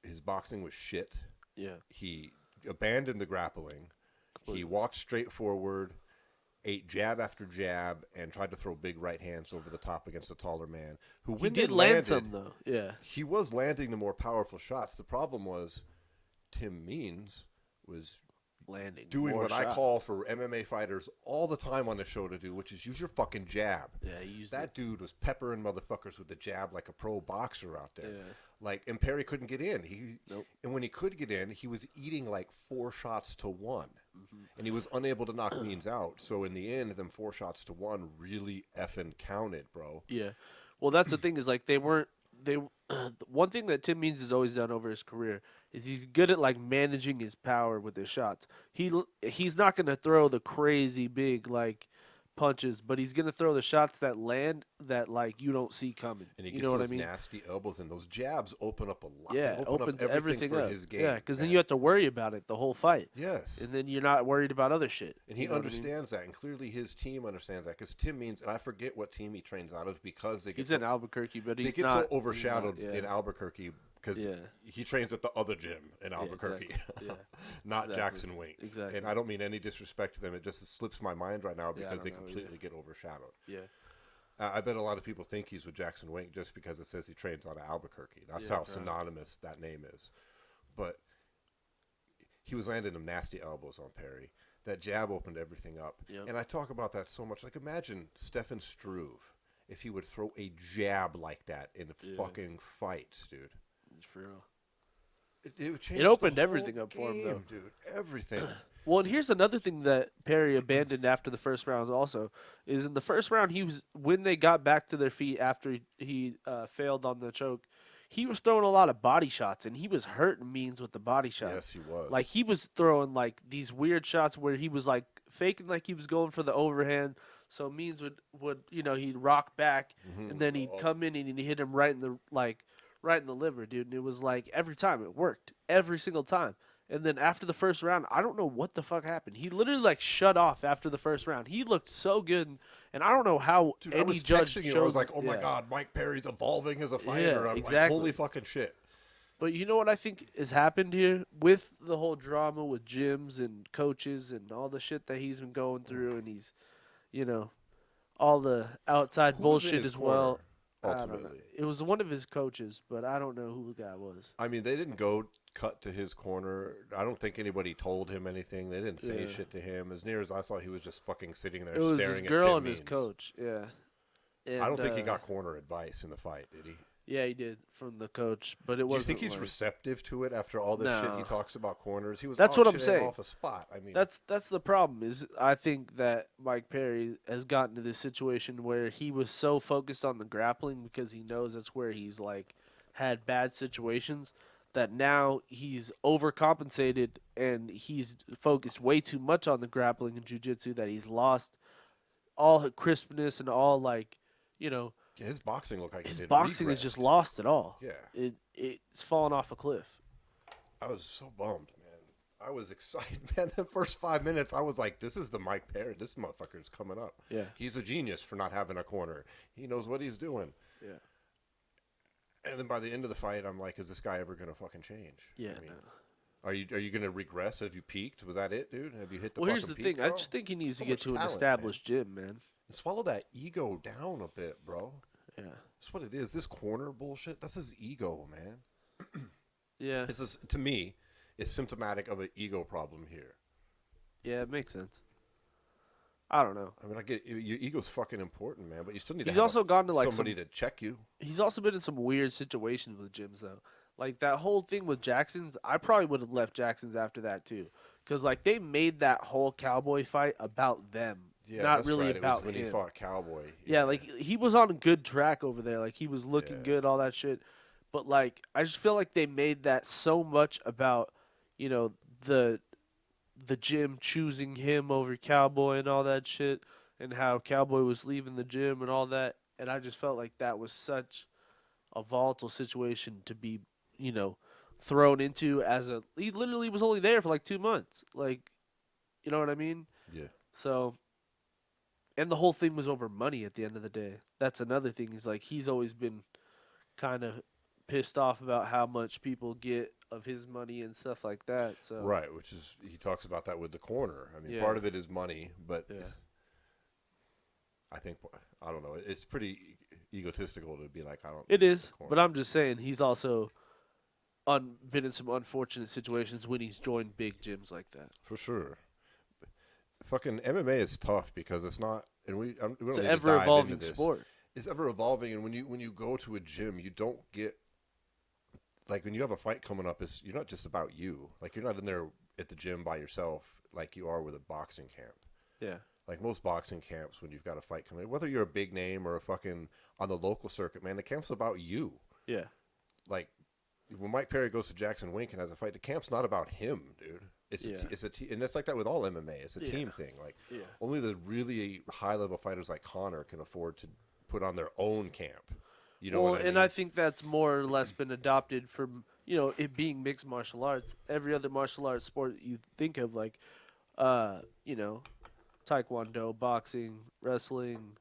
his boxing was shit. Yeah. He abandoned the grappling. Completely. He walked straight forward, ate jab after jab, and tried to throw big right hands over the top against a taller man. He did land some, though. Yeah. He was landing the more powerful shots. The problem was Tim Means was landing doing what shots. I call for MMA fighters all the time on the show to do, which is use your fucking jab. Yeah, he used that dude was peppering motherfuckers with the jab like a pro boxer out there. Yeah. And Perry couldn't get in. And when he could get in, he was eating like 4 shots to 1. Mm-hmm. And he was unable to knock Means out. So in the end, them 4 shots to 1 really effing counted, bro. Yeah. Well, that's the thing is one thing that Tim Means has always done over his career is he's good at managing his power with his shots. He's not going to throw the crazy big punches, but he's going to throw the shots that land that you don't see coming. And he gets you know those what I mean? nasty elbows, and those jabs open up a lot. Yeah, they open opens up everything for up. his game. Yeah, because then you have to worry about it the whole fight. Yes. And then you're not worried about other shit. And he understands that, and clearly his team understands that, because Tim Means, and I forget what team he trains out of, because they get he's in Albuquerque, but they get so overshadowed in Albuquerque because Yeah. he trains at the other gym in Albuquerque, Yeah, not exactly. Jackson Wink. Exactly. And I don't mean any disrespect to them. It just slips my mind right now because they know, completely get overshadowed. Yeah. I bet a lot of people think he's with Jackson Wink just because it says he trains out of Albuquerque. That's how synonymous that name is. But he was landing them nasty elbows on Perry. That jab opened everything up. Yep. And I talk about that so much. Like, imagine Stefan Struve if he would throw a jab like that in fucking fights, dude. For real. It opened everything up for him, though. Dude, everything. Well, and here's another thing that Perry abandoned after the first round also, is in the first round, when they got back to their feet after he failed on the choke, he was throwing a lot of body shots, and he was hurting Means with the body shots. Yes, he was. Like, he was throwing, like, these weird shots where he was, like, faking like he was going for the overhand, so Means would he'd rock back, and then he'd come in and he'd hit him right in the liver, dude. And it was like every time it worked, every single time. And then after the first round, I don't know what the fuck happened. He literally like shut off after the first round. He looked so good, and I don't know how any judge I was like, oh my god, Mike Perry's evolving as a fighter. I'm like, holy fucking shit. But you know what I think has happened here with the whole drama with gyms and coaches and all the shit that he's been going through, and he's, all the outside bullshit as well. Ultimately, it was one of his coaches, but I don't know who the guy was. I mean, they didn't go cut to his corner. I don't think anybody told him anything. They didn't say shit to him. As near as I saw, he was just fucking sitting there staring at Tim Means. It was his girl and his coach. Yeah. And, I don't think he got corner advice in the fight, did he? Yeah, he did from the coach, but it wasn't. Do you think he's receptive to it after all this shit he talks about corners? He was that's what I'm saying. Off a spot. I mean, that's the problem. Is I think that Mike Perry has gotten to this situation where he was so focused on the grappling because he knows that's where he's like had bad situations that now he's overcompensated and he's focused way too much on the grappling and jiu-jitsu that he's lost all crispness and all like his boxing looked like his boxing is just lost at all. Yeah, it's fallen off a cliff. I was so bummed, man. I was excited, man. The first 5 minutes, I was like, "This is the Mike Perry. This motherfucker's coming up. Yeah, he's a genius for not having a corner. He knows what he's doing." Yeah. And then by the end of the fight, I'm like, "Is this guy ever gonna fucking change?" Yeah. I mean, are you gonna regress? Have you peaked? Was that it, dude? Have you hit the? Well, here's the thing. Bro? I just think he needs to get to an established gym, man. And swallow that ego down a bit, bro. Yeah. That's what it is. This corner bullshit, that's his ego, man. Yeah. This is, to me, is symptomatic of an ego problem here. Yeah, it makes sense. I don't know. I mean, I get your ego's fucking important, man, but you still need He's also gone to like somebody to check you. He's also been in some weird situations with gyms, though. Like that whole thing with Jackson's, I probably would have left Jackson's after that, too. Because, like, they made that whole Cowboy fight about them. Yeah, not really right. about it was when him. he fought Cowboy. Yeah, like he was on a good track over there. Like he was looking good, all that shit. But like I just feel like they made that so much about, the gym choosing him over Cowboy and all that shit, and how Cowboy was leaving the gym and all that. And I just felt like that was such a volatile situation to be, thrown into he literally was only there for like 2 months. Like, you know what I mean? Yeah. So. And the whole thing was over money at the end of the day. That's another thing. He's always been kind of pissed off about how much people get of his money and stuff like that. So right, which is he talks about that with the corner. I mean, part of it is money, but I think I don't know. It's pretty egotistical to be like I don't. It is, but I'm just saying he's also been in some unfortunate situations when he's joined big gyms like that. For sure. Fucking MMA is tough because it's not, and we don't it's need an ever evolving sport. It's ever evolving, and when you go to a gym, you don't get like when you have a fight coming up. You're not just about you. Like you're not in there at the gym by yourself like you are with a boxing camp. Yeah. Like most boxing camps, when you've got a fight coming, whether you're a big name or a fucking on the local circuit, man, the camp's about you. Yeah. Like when Mike Perry goes to Jackson Wink and has a fight, the camp's not about him, dude. It's a team, and it's like that with all MMA. It's a team thing. Like only the really high level fighters like Connor can afford to put on their own camp. You know what I mean? I think that's more or less been adopted from it being mixed martial arts. Every other martial arts sport you think of, like taekwondo, boxing, wrestling,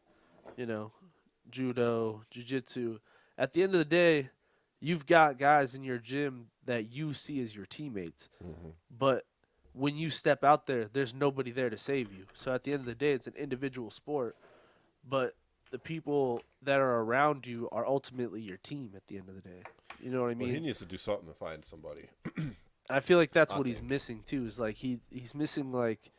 judo, jiu-jitsu. At the end of the day, you've got guys in your gym that you see as your teammates, but when you step out there, there's nobody there to save you. So at the end of the day, it's an individual sport. But the people that are around you are ultimately your team at the end of the day. You know what I mean? Well, he needs to do something to find somebody. I feel like that's what he's missing too. Is like he's missing like.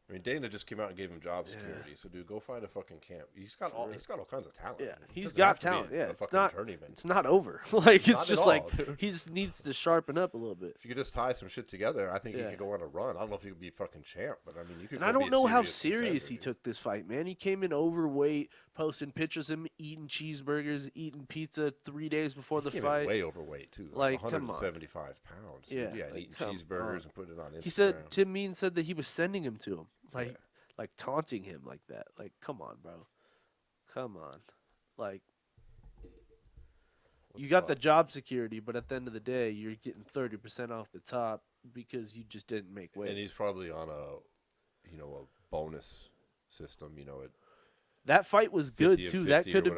I mean, Dana just came out and gave him job security. So, dude, go find a fucking camp. He's got all kinds of talent. Yeah, he's got talent. Yeah, it's not over. Like it's just like dude. he just needs to sharpen up a little bit. If you could just tie some shit together, I think he could go on a run. I don't know if he could be fucking champ, but I mean, you could. And I don't know how serious he took this fight, man. He came in overweight, posting pictures of him eating cheeseburgers, eating pizza 3 days before the fight. Way overweight too, like 175 pounds. Yeah, and eating cheeseburgers and putting it on Instagram. He said Tim Mean said that he was sending him to him, like taunting him like that. Like, come on, bro. Come on. Like, you got the job security, but at the end of the day, you're getting 30% off the top because you just didn't make weight. And he's probably on a bonus system. That fight was good too. That could have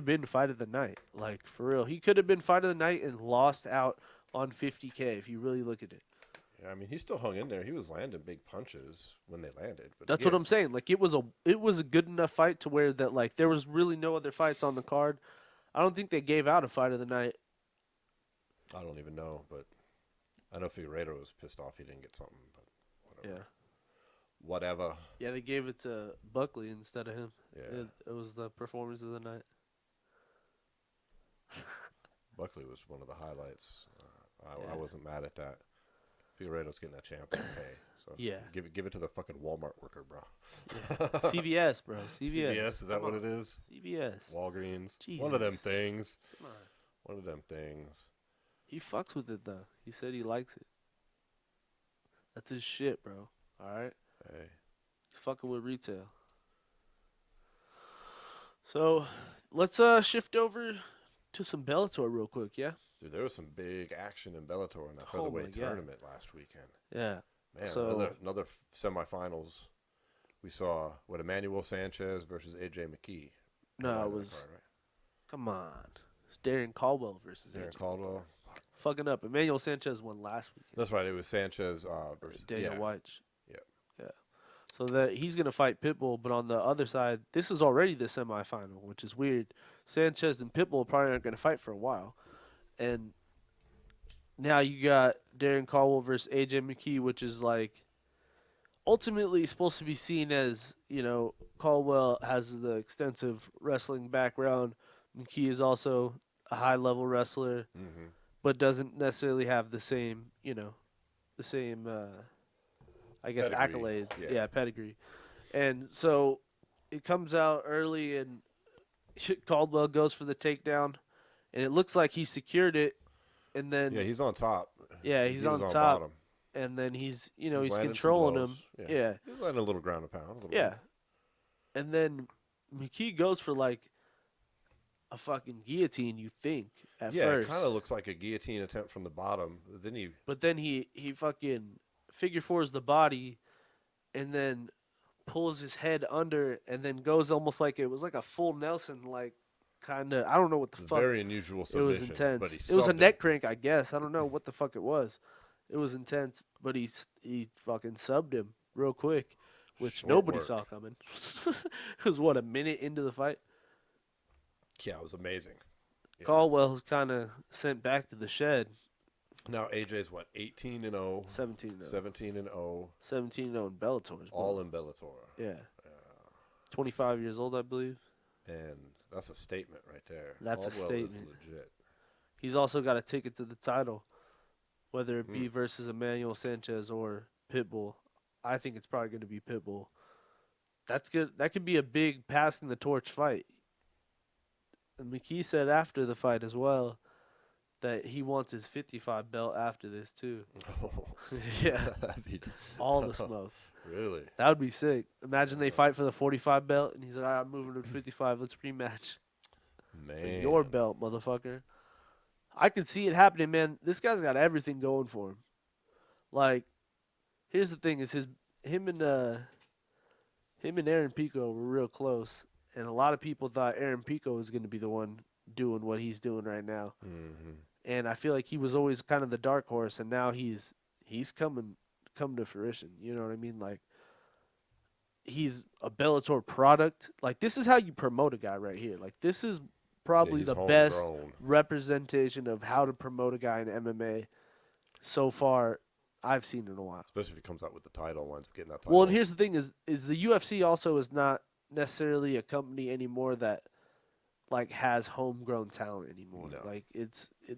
been fight of the night. Like, for real, he could have been fight of the night and lost out on $50K if you really look at it. Yeah, I mean, he still hung in there. He was landing big punches when they landed. But that's what I'm saying. Like, it was a good enough fight to where that like there was really no other fights on the card. I don't think they gave out a fight of the night. I don't even know, but I know Figueiredo was pissed off he didn't get something. But whatever. Yeah. Whatever. Yeah, they gave it to Buckley instead of him. Yeah. It was the performance of the night. Buckley was one of the highlights. I wasn't mad at that. Figueiredo's getting that champion pay. So yeah. Give it to the fucking Walmart worker, bro. Yeah. CVS, bro. CVS, is that what it is? CVS. Walgreens. Jesus. One of them things. Come on. One of them things. He fucks with it, though. He said he likes it. That's his shit, bro. All right? Hey. He's fucking with retail. So, let's shift over to some Bellator real quick, yeah? Dude, there was some big action in Bellator in that featherweight tournament last weekend. Yeah. Man, so, another semifinals. We saw, Emmanuel Sanchez versus A.J. McKee. No, it was... Card, right? Come on. It's Darren Caldwell versus Darren Caldwell. Fucking up. Emmanuel Sanchez won last weekend. That's right. It was Sanchez versus... Daniel White. Yeah. Yeah. So that he's going to fight Pitbull, but on the other side, this is already the semifinal, which is weird. Sanchez and Pitbull probably aren't going to fight for a while. And now you got Darren Caldwell versus A.J. McKee, which is like ultimately supposed to be seen as, Caldwell has the extensive wrestling background. McKee is also a high-level wrestler, but doesn't necessarily have the same, I guess, pedigree. Accolades. Yeah, pedigree. And so it comes out early, and Caldwell goes for the takedown, and it looks like he secured it, and then... Yeah, he's on top. Yeah, he's on top. Bottom. And then he's controlling him. Yeah. He's letting a little ground and pound. Yeah. And then McKee goes for, like, a fucking guillotine, you think, at first. Yeah, it kind of looks like a guillotine attempt from the bottom. But then he fucking figure fours the body and then pulls his head under and then goes almost like it was like a full Nelson, like, kind of, I don't know what the fuck. Very unusual submission. It was intense. But it was a neck crank, I guess. I don't know what the fuck it was. It was intense, but he fucking subbed him real quick, which nobody saw coming. It was, a minute into the fight? Yeah, it was amazing. Yeah. Caldwell's kind of sent back to the shed. Now AJ's 18-0, 17-0, 17-0, 17-0 in Bellator. All in Bellator. Yeah. 25 years old, I believe. And that's a statement right there. That's Caldwell a statement. Is legit. He's also got a ticket to the title, whether it be versus Emmanuel Sanchez or Pitbull. I think it's probably going to be Pitbull. That's good. That could be a big passing the torch fight. And McKee said after the fight as well that he wants his 55 belt after this too. Oh. Yeah. All the smoke. Really? That would be sick. Imagine they fight for the 45 belt and he's like, all right, I'm moving to 55. Let's rematch. Man. For your belt, motherfucker. I can see it happening, man. This guy's got everything going for him. Like, here's the thing: is him and Aaron Pico were real close, and a lot of people thought Aaron Pico was going to be the one doing what he's doing right now. Mm-hmm. And I feel like he was always kind of the dark horse, and now he's come to fruition. You know what I mean? Like, he's a Bellator product. Like, this is how you promote a guy right here. Like, this is probably the best representation of how to promote a guy in MMA so far I've seen in a while. Especially if he comes out with the title, winds up getting that title. Well, and here's the thing: is the UFC also is not necessarily a company anymore that like has homegrown talent anymore. No. Like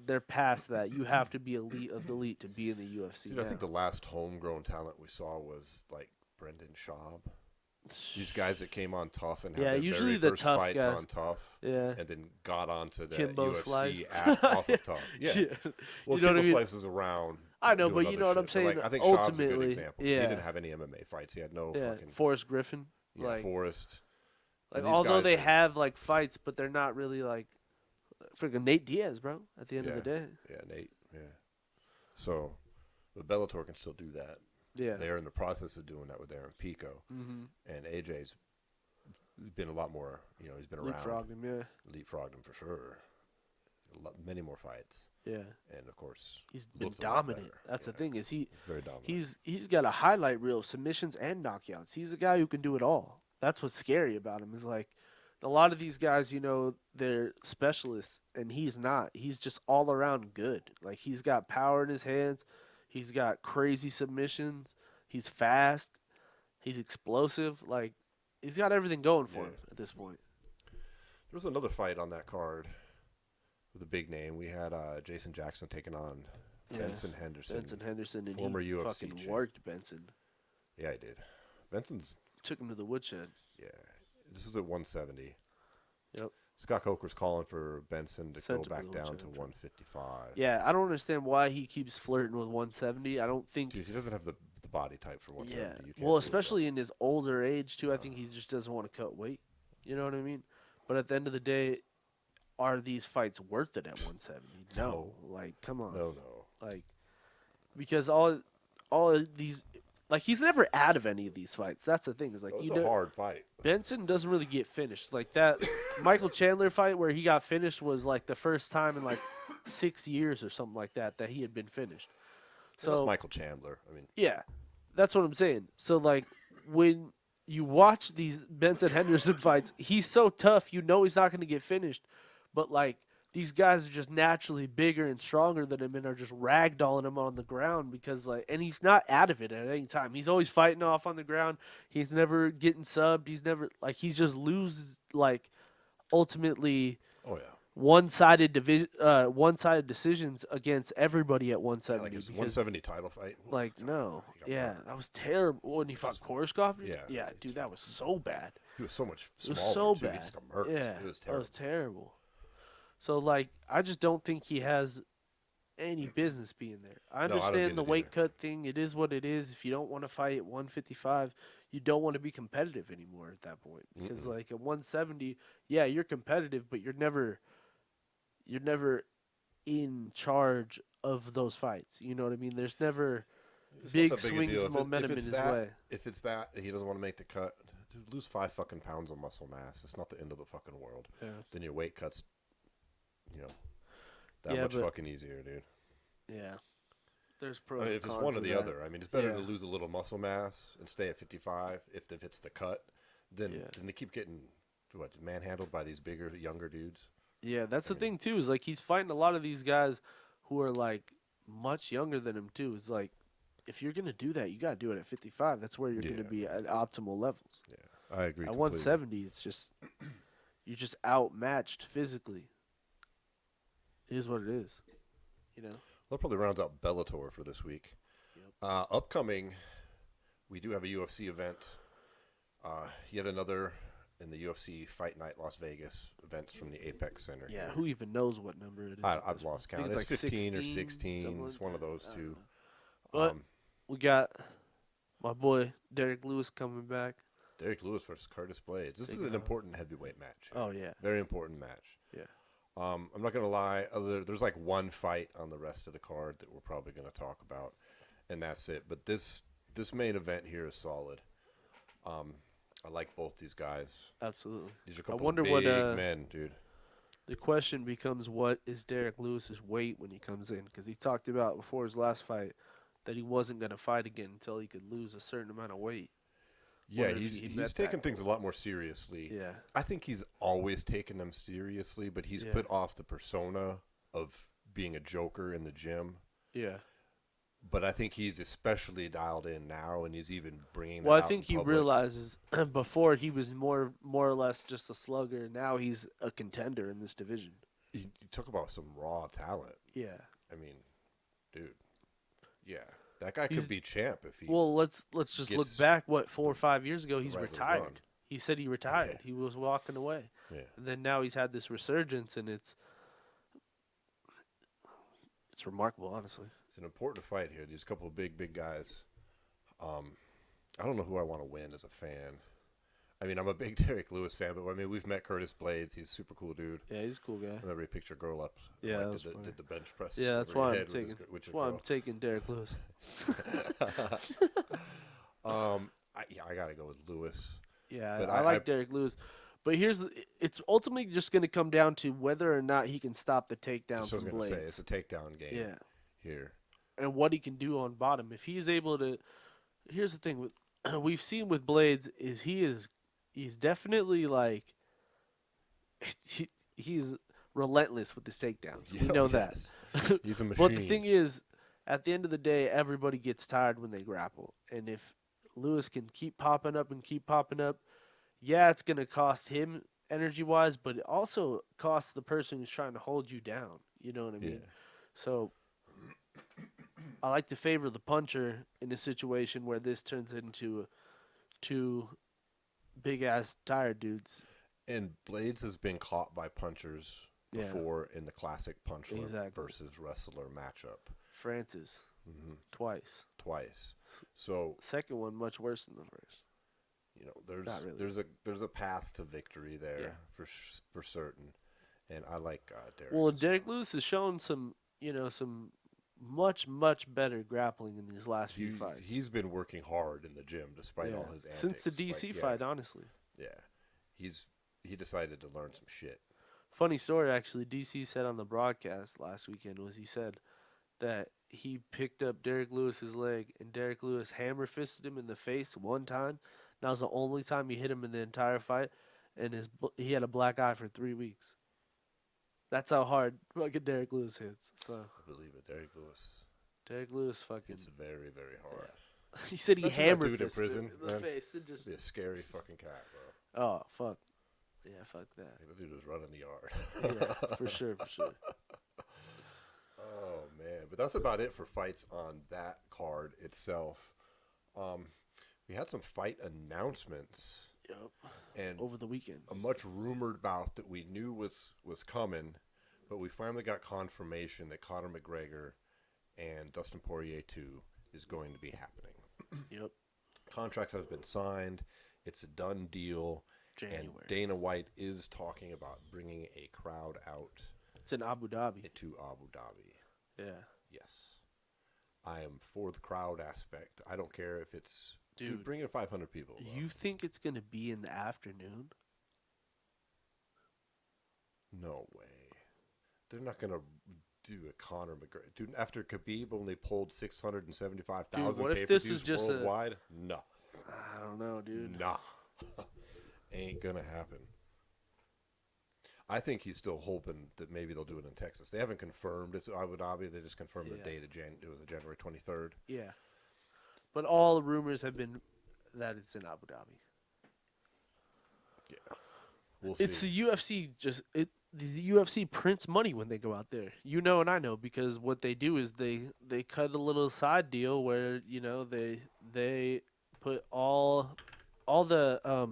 they're past that. You have to be elite of the elite to be in the UFC. Dude, I think the last homegrown talent we saw was like Brendan Schaub. These guys that came on tough and had their usually very the first tough fights guys. on tough, Yeah, and then got onto the Kimbo UFC Slice. off of tough. Yeah. Well, you know Kimbo what I mean? Slice was around. I know, doing but you other know what I'm shit. saying? But, like, I think Schaub's a good Ultimately, example. yeah. He didn't have any MMA fights. He had no fucking Forrest Griffin. Like Forrest. Like although they have like fights, but they're not really like freaking Nate Diaz, bro. At the end of the day. Yeah, Nate. Yeah. So, but Bellator can still do that. Yeah. They're in the process of doing that with Aaron Pico, and AJ's been a lot more. You know, he's been around. Leapfrogged him, yeah. Leapfrogged him for sure. Many more fights. Yeah. And of course, he's been dominant. That's the thing is very dominant. He's got a highlight reel of submissions and knockouts. He's a guy who can do it all. That's what's scary about him. Is like a lot of these guys, you know, they're specialists, and he's not. He's just all around good. Like he's got power in his hands. He's got crazy submissions. He's fast. He's explosive. Like he's got everything going for him at this point. There was another fight on that card with a big name. We had Jason Jackson taking on Benson Henderson. Benson Henderson, and former he UFC fucking champ. worked Benson. Yeah, he did. Benson's took him to the woodshed. Yeah, this was at 170. Yep. Scott Coker's calling for Benson to Sent go back down to 155. Yeah, I don't understand why he keeps flirting with 170. I don't think. Dude, he doesn't have the body type for 170. Yeah. Well, especially in his older age too. I think he just doesn't want to cut weight. You know what I mean? But at the end of the day, are these fights worth it at 170? No. Like, come on. No. Like, because all of these, like, he's never out of any of these fights. That's the thing. Is like, it's a hard fight. Benson doesn't really get finished. Like that Michael Chandler fight where he got finished was like the first time in like 6 years or something like that he had been finished. So that's Michael Chandler. I mean, yeah, that's what I'm saying. So like when you watch these Benson Henderson fights, he's so tough. You know he's not going to get finished, but like these guys are just naturally bigger and stronger than him and are just ragdolling him on the ground because like, and he's not out of it at any time. He's always fighting off on the ground. He's never getting subbed. He's never like he's just loses like ultimately. Oh yeah. One-sided decisions against everybody at 170. Yeah, like his 170 title fight. Like no, yeah, that was terrible. When he fought Koreshkov, yeah, dude, that was so bad. He was so much smaller. It was so too. bad. He just got murked. Yeah, it was terrible. That was terrible. So like, I just don't think he has any business being there. I understand the weight cut thing. It is what it is. If you don't want to fight at 155, you don't want to be competitive anymore at that point. Because like at 170, yeah, you're competitive, but you're never in charge of those fights. You know what I mean? There's never big swings of momentum in his way. If it's that he doesn't want to make the cut, dude, lose 5 fucking pounds of muscle mass. It's not the end of the fucking world. Yeah. Then your weight cuts, that much fucking easier, dude. Yeah. There's pros. I mean, if it's one or the other, I mean, it's better to lose a little muscle mass and stay at 55 if it's the cut than they keep getting manhandled by these bigger, younger dudes. Yeah, that's the thing too. Is like he's fighting a lot of these guys who are like much younger than him too. It's like if you're gonna do that, you gotta do it at 55. That's where you're gonna be at optimal levels. Yeah, I agree. At 170, it's just you're just outmatched physically. It is what it is, you know. That probably rounds out Bellator for this week. Yep. Upcoming, we do have a UFC event. Yet another in the UFC Fight Night Las Vegas events from the Apex Center. Yeah, here. Who even knows what number it is? I've lost count. It's like 15 or 16. 16. It's one of those two. But we got my boy Derrick Lewis coming back. Derrick Lewis versus Curtis Blaydes. This is an important heavyweight match. Oh, yeah. Very important match. Yeah. I'm not going to lie. There's like one fight on the rest of the card that we're probably going to talk about, and that's it. But this main event here is solid. I like both these guys. Absolutely. These are a couple of big men, dude. The question becomes, what is Derrick Lewis's weight when he comes in? Because he talked about before his last fight that he wasn't going to fight again until he could lose a certain amount of weight. Yeah, he's taken things a lot more seriously. Yeah. I think he's always taken them seriously, but he's put off the persona of being a joker in the gym. Yeah. But I think he's especially dialed in now, and he's even bringing that Well, out I think in he public. realizes before he was more or less just a slugger. Now he's a contender in this division. You talk about some raw talent. Yeah. I mean, dude. Yeah. That guy could be champ if he. Well, let's just look back. 4 or 5 years ago, he's right retired. run. He said he retired. Yeah. He was walking away. Yeah. And then now he's had this resurgence, and it's remarkable, honestly. It's an important fight here. These couple of big guys. I don't know who I want to win as a fan. I mean, I'm a big Derrick Lewis fan, but I mean, we've met Curtis Blaydes. He's a super cool dude. Yeah, he's a cool guy. I remember he picked your girl up. Yeah, like, that was did the bench press. Yeah, that's over why your I'm head taking. with That's why I'm taking Derrick Lewis. I gotta go with Lewis. Yeah, But I like Derrick Lewis. But it's ultimately just going to come down to whether or not he can stop the takedown So I was from gonna say Blaydes. it's a takedown game. Here. And what he can do on bottom. If he's able to, here's the thing with we've seen with Blaydes is he's definitely like he's relentless with his takedowns. We know that. He's a machine. But the thing is, at the end of the day, everybody gets tired when they grapple. And if Lewis can keep popping up, yeah, it's going to cost him energy-wise, but it also costs the person who's trying to hold you down. You know what I mean? Yeah. So I like to favor the puncher in a situation where this turns into two big-ass tired dudes. And Blaydes has been caught by punchers before in the classic puncher versus wrestler matchup. Francis. Twice. So second one much worse than the first. You know, there's a path to victory there for certain, and I like Derrick. Well, Derrick Lewis has shown some much better grappling in these last few fights. He's been working hard in the gym despite all his antics. Since the DC fight, honestly. Yeah, he decided to learn some shit. Funny story, actually. DC said on the broadcast last weekend he said that he picked up Derrick Lewis's leg and Derrick Lewis hammer fisted him in the face one time. That was the only time he hit him in the entire fight, and he had a black eye for 3 weeks. That's how hard fucking Derrick Lewis hits. So I believe it, Derrick Lewis fucking. It's very, very hard. Yeah. He said he hammer fisted in prison, the face. It just be a scary fucking cat, bro. Oh fuck. Yeah, fuck that. That dude was running the yard. Yeah, for sure. Oh man, but that's about it for fights on that card itself. We had some fight announcements. Yep. And over the weekend, a much rumored bout that we knew was coming, but we finally got confirmation that Conor McGregor and Dustin Poirier 2 is going to be happening. Yep. Contracts have been signed. It's a done deal. January. And Dana White is talking about bringing a crowd out. It's in Abu Dhabi. To Abu Dhabi. Yeah. Yes. I am for the crowd aspect. I don't care if it's... Dude, bring in 500 people. Bro. You think it's going to be in the afternoon? No way. They're not going to do a Conor McGregor. Dude, after Khabib only pulled 675,000 what if this is just worldwide? No. I don't know, dude. Nah. Ain't going to happen. I think he's still hoping that maybe they'll do it in Texas. They haven't confirmed it's Abu Dhabi. They just confirmed the date of it was January 23rd. Yeah. But all the rumors have been that it's in Abu Dhabi. Yeah. We'll see. It's the UFC the UFC prints money when they go out there. You know and I know because what they do is they cut a little side deal where, you know, they put all the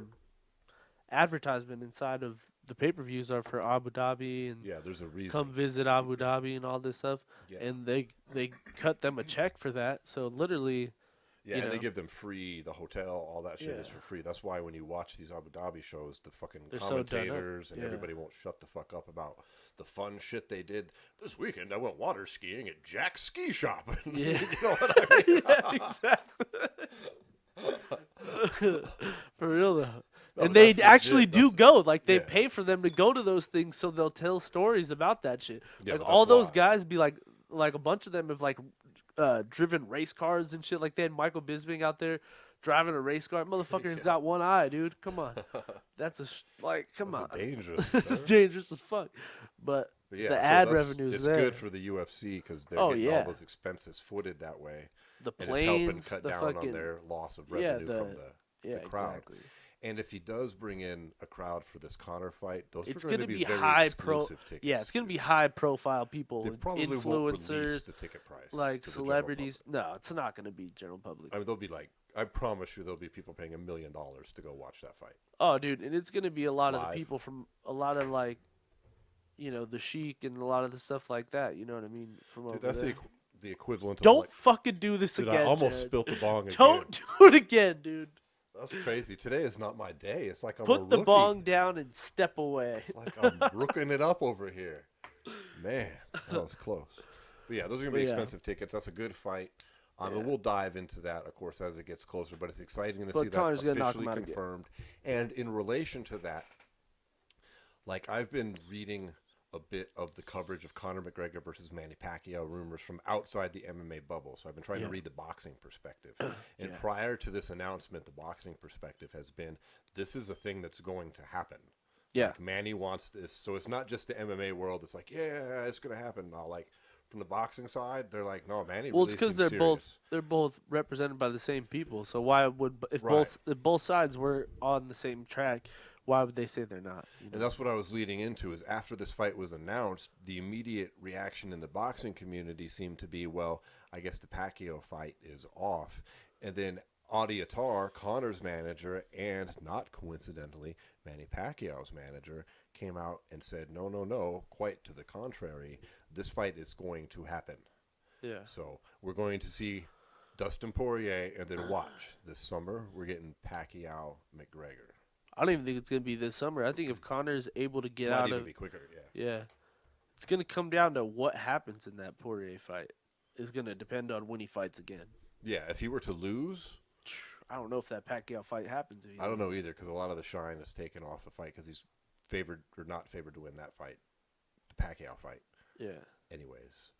advertisement inside of the pay-per-views are for Abu Dhabi and there's a reason. Come visit Abu Dhabi and all this stuff. Yeah. And they cut them a check for that. So literally and they give them free, the hotel, all that shit is for free. That's why when you watch these Abu Dhabi shows, the fucking commentators and everybody won't shut the fuck up about the fun shit they did. This weekend I went water skiing at Jack's Ski Shop. Yeah. You know what I mean? Yeah, exactly. For real though. And they actually do go. Like, they pay for them to go to those things so they'll tell stories about that shit. Yeah, like, all those guys be like a bunch of them have, like, driven race cars and shit like that. And Michael Bisping out there driving a race car. Motherfucker's got one eye, dude. Come on. That's come on. Dangerous. It's dangerous as fuck. But yeah, the so ad revenue's it's there. good for the UFC because they're getting all those expenses footed that way. The and planes, it's helping cut down on their loss of revenue from the crowd. Exactly. And if he does bring in a crowd for this Conor fight, it's are going to be very high exclusive tickets. Yeah, it's going to be high profile people, they probably influencers, won't release the ticket price like celebrities. No, it's not going to be general public. I mean, they'll be I promise you, there'll be people paying $1 million to go watch that fight. Oh, dude, and it's going to be a lot Live. of the people from a lot of the Sheik and a lot of the stuff like that. You know what I mean? From over that's there. the equivalent. Don't fucking do this dude, again. I almost Jared. spilt the bong again. Don't do it again, dude. That's crazy. Today is not my day. It's like I'm Put the rookie. bong down and step away. Like I'm rooking it up over here. Man, that was close. But yeah, those are going to be expensive tickets. That's a good fight. And we'll dive into that, of course, as it gets closer. But it's exciting to see Connor's that officially confirmed. And in relation to that, I've been reading a bit of the coverage of Conor McGregor versus Manny Pacquiao rumors from outside the MMA bubble. So I've been trying to read the boxing perspective. And prior to this announcement, the boxing perspective has been, this is a thing that's going to happen. Yeah. Manny wants this. So it's not just the MMA world. It's yeah, it's going to happen. Now, from the boxing side, they're like, no, Manny. Well, it's because they're both represented by the same people. So why would if both sides were on the same track, why would they say they're not? And that's what I was leading into. Is after this fight was announced, the immediate reaction in the boxing community seemed to be, well, I guess the Pacquiao fight is off, and then Adi Attar, Conor's manager, and not coincidentally, Manny Pacquiao's manager, came out and said, no, quite to the contrary, this fight is going to happen. Yeah. So we're going to see Dustin Poirier, and then watch this summer we're getting Pacquiao McGregor. I don't even think it's going to be this summer. I think if Conor's able to get out of even be quicker, yeah, it's going to come down to what happens in that Poirier fight. It's going to depend on when he fights again. Yeah, if he were to lose, I don't know if that Pacquiao fight happens. I don't know either because a lot of the shine is taken off the fight because he's favored or not favored to win that fight, the Pacquiao fight. Yeah. Anyways,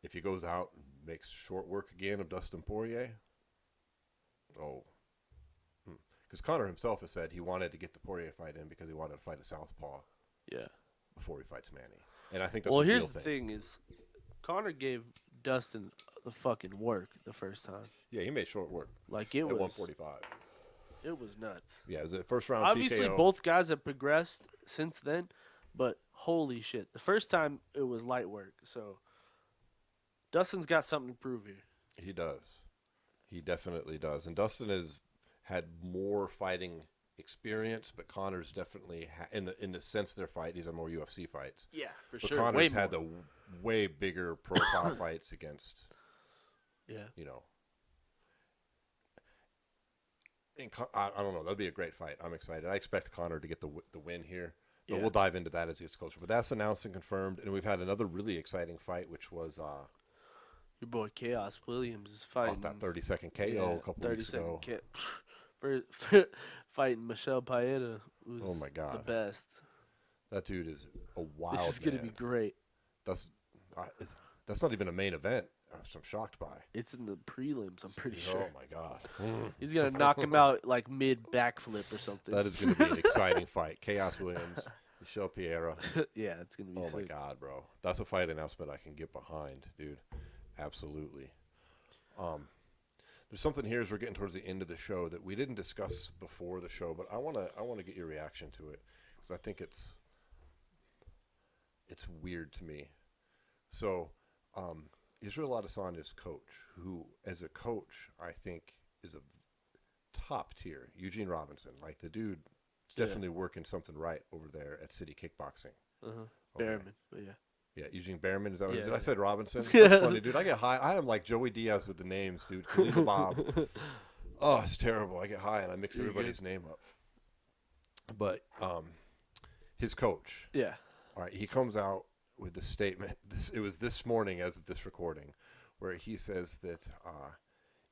if he goes out and makes short work again of Dustin Poirier, because Conor himself has said he wanted to get the Poirier fight in because he wanted to fight a southpaw. Yeah. Before he fights Manny, and I think that's here's the thing: is Conor gave Dustin the fucking work the first time. Yeah, he made short work. It was 145. It was nuts. Yeah, it was the first round. Obviously, TKO. both guys have progressed since then, but holy shit, the first time it was light work. So Dustin's got something to prove here. He does. He definitely does, and Dustin has had more fighting experience, but Conor's definitely in the sense their fight. These are more UFC fights. Yeah, for but sure. Conor's had the way bigger profile fights against. Yeah. I don't know. That'll be a great fight. I'm excited. I expect Conor to get the win here, but we'll dive into that as he gets closer. But that's announced and confirmed, and we've had another really exciting fight, which was your boy Chaos Williams is fighting that 30-second KO a couple weeks ago. For fighting Michelle Paeta, who's oh my God, the best. That dude is a wild. This is going to be great. That's not even a main event. I'm shocked by. It's in the prelims, I'm pretty sure. Oh, my God. He's going to knock him out mid-backflip or something. That is going to be an exciting fight. Chaos Williams, Michelle Piera. Yeah, it's going to be sick. Oh, my God, bro. That's a fight announcement I can get behind, dude. Absolutely. There's something here as we're getting towards the end of the show that we didn't discuss before the show, but I want to get your reaction to it because I think it's weird to me. So, Israel Adesanya's coach, who as a coach I think is a top tier, Eugene Robinson, the dude is definitely working something right over there at City Kickboxing. Okay. Behrman, but yeah. Yeah, Eugene Behrman. Is that what it is? Yeah. I said Robinson. That's funny, dude. I get high. I am like Joey Diaz with the names, dude. Khalifa Bob. Oh, it's terrible. I get high and I mix everybody's name up. But his coach. Yeah. All right, he comes out with the statement. It was this morning as of this recording, where he says that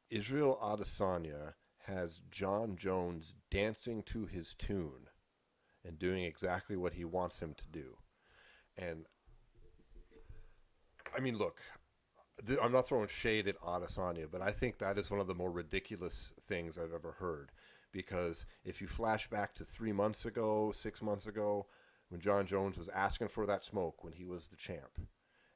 Israel Adesanya has John Jones dancing to his tune and doing exactly what he wants him to do. And I mean, look, I'm not throwing shade at Adesanya, but I think that is one of the more ridiculous things I've ever heard. Because if you flash back to 3 months ago, 6 months ago, when John Jones was asking for that smoke when he was the champ,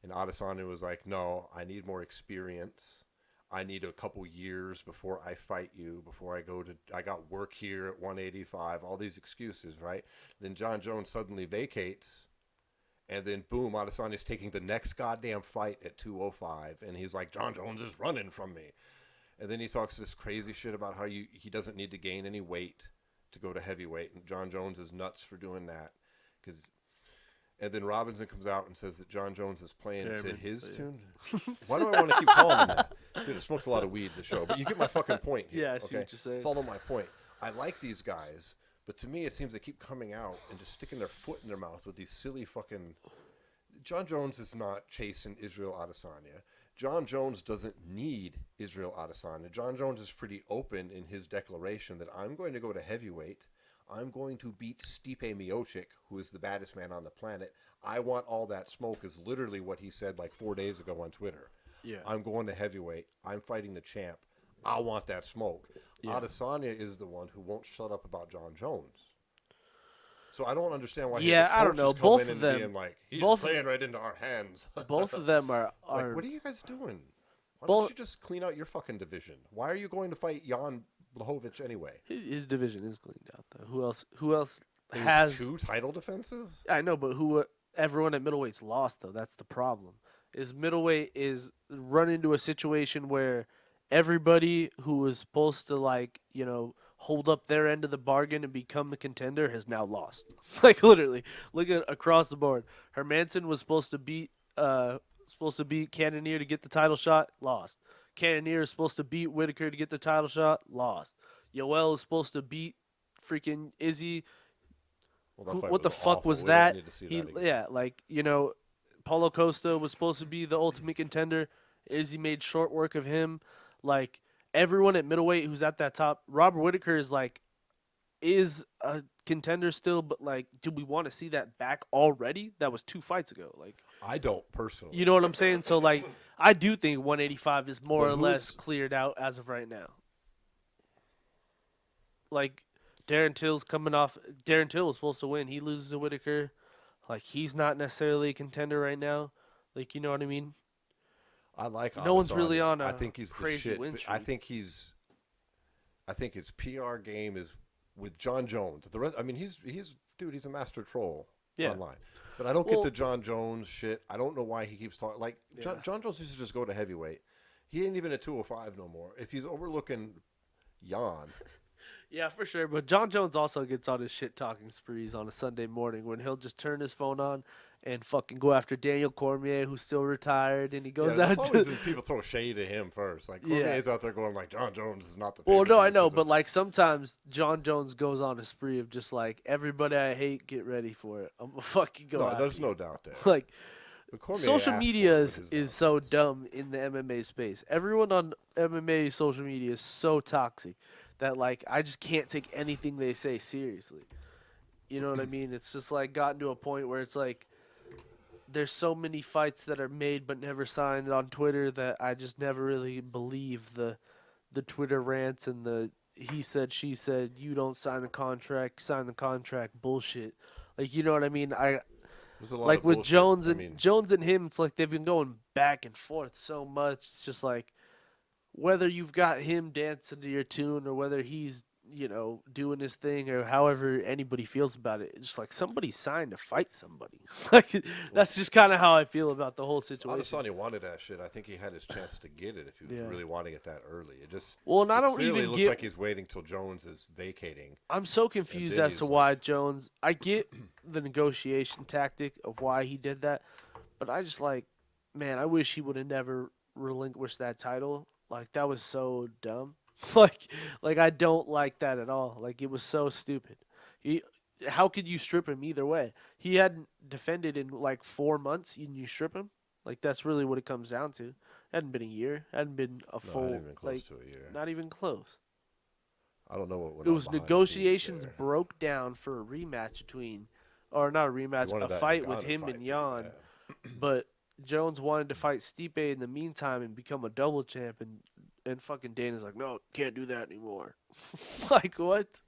and Adesanya was like, no, I need more experience. I need a couple years before I fight you, before I got work here at 185, all these excuses, right? Then John Jones suddenly vacates, and then boom, Adesanya's taking the next goddamn fight at 205, and he's like, John Jones is running from me. And then he talks this crazy shit about how he doesn't need to gain any weight to go to heavyweight, and John Jones is nuts for doing that. And then Robinson comes out and says that John Jones is playing to his tune. Why do I want to keep calling him that? Dude, I smoked a lot of weed the show, but you get my fucking point here. Yeah, I see what you're saying. Follow my point. I like these guys, but to me it seems they keep coming out and just sticking their foot in their mouth with these silly fucking... John Jones is not chasing Israel Adesanya. John Jones doesn't need Israel Adesanya. John Jones is pretty open in his declaration that I'm going to go to heavyweight. I'm going to beat Stipe Miocic, who is the baddest man on the planet. I want all that smoke is literally what he said like 4 days ago on Twitter. Yeah. I'm going to heavyweight. I'm fighting the champ. I want that smoke. Yeah. Adesanya is the one who won't shut up about John Jones. So I don't understand why. Yeah, I don't know. Both of them, being like, he's playing right into our hands. Both of them are like, what are you guys doing? Why don't you just clean out your fucking division? Why are you going to fight Jan Blachowicz anyway? His division is cleaned out though. Who else has 2 title defenses? I know, but everyone at middleweight's lost though. That's the problem. Is middleweight is run into a situation where everybody who was supposed to hold up their end of the bargain and become the contender has now lost. Like literally, look at across the board. Hermanson was supposed to beat Cannonier to get the title shot, lost. Cannonier is supposed to beat Whitaker to get the title shot, lost. Yoel is supposed to beat freaking Izzy. Well, what the fuck awful. was We that? don't need to see that Yeah, Paulo Costa was supposed to be the ultimate contender. Izzy made short work of him. Like everyone at middleweight who's at that top, Robert Whitaker is a contender still, but do we want to see that back already? That was 2 fights ago. I don't personally. You know what I'm saying? So I do think 185 is more or less cleared out as of right now. Darren Till's coming off. Darren Till was supposed to win. He loses to Whitaker. He's not necessarily a contender right now. You know what I mean? I like no one's really on a I think he's crazy the shit. win streak. I think his PR game is with John Jones. The rest, he's a master troll online. But I don't get the John Jones shit. I don't know why he keeps talking. John Jones used to just go to heavyweight. He ain't even at 205 no more. If he's overlooking Jan. Yeah, for sure. But John Jones also gets on his shit-talking sprees on a Sunday morning when he'll just turn his phone on and fucking go after Daniel Cormier, who's still retired, and he goes out always people throw shade at him first. Cormier's out there going John Jones is not the Well, no, I know, but sometimes John Jones goes on a spree of just everybody I hate, get ready for it. I'm gonna fucking go after there's you. no doubt there. Social media is so dumb in the MMA space. Everyone on MMA social media is so toxic that I just can't take anything they say seriously. You know what I mean? It's just gotten to a point where it's there's so many fights that are made but never signed on Twitter that I just never really believe the Twitter rants and the he said, she said, you don't sign the contract bullshit. You know what I mean? With Jones and Jones and him, it's they've been going back and forth so much. It's just whether you've got him dancing to your tune or whether he's doing his thing or however anybody feels about it, it's just somebody signed to fight somebody. That's just kind of how I feel about the whole situation. Adesanya wanted that shit. I think he had his chance to get it if he was really wanting it that early. It just clearly looks like he's waiting till Jones is vacating. I'm so confused as to why Jones. I get the negotiation tactic of why he did that, but I just man, I wish he would have never relinquished that title. That was so dumb. I don't like that at all. It was so stupid. How could you strip him either way? He hadn't defended in 4 months and you strip him? That's really what it comes down to. It hadn't been a year. It hadn't been a full. Not even close to a year. Not even close. I don't know what went It on was behind negotiations the scenes broke down for a rematch not a rematch, a fight with him and Jan. But Jones wanted to fight Stipe in the meantime and become a double champ, and fucking Dana's like, no, can't do that anymore. Like, what?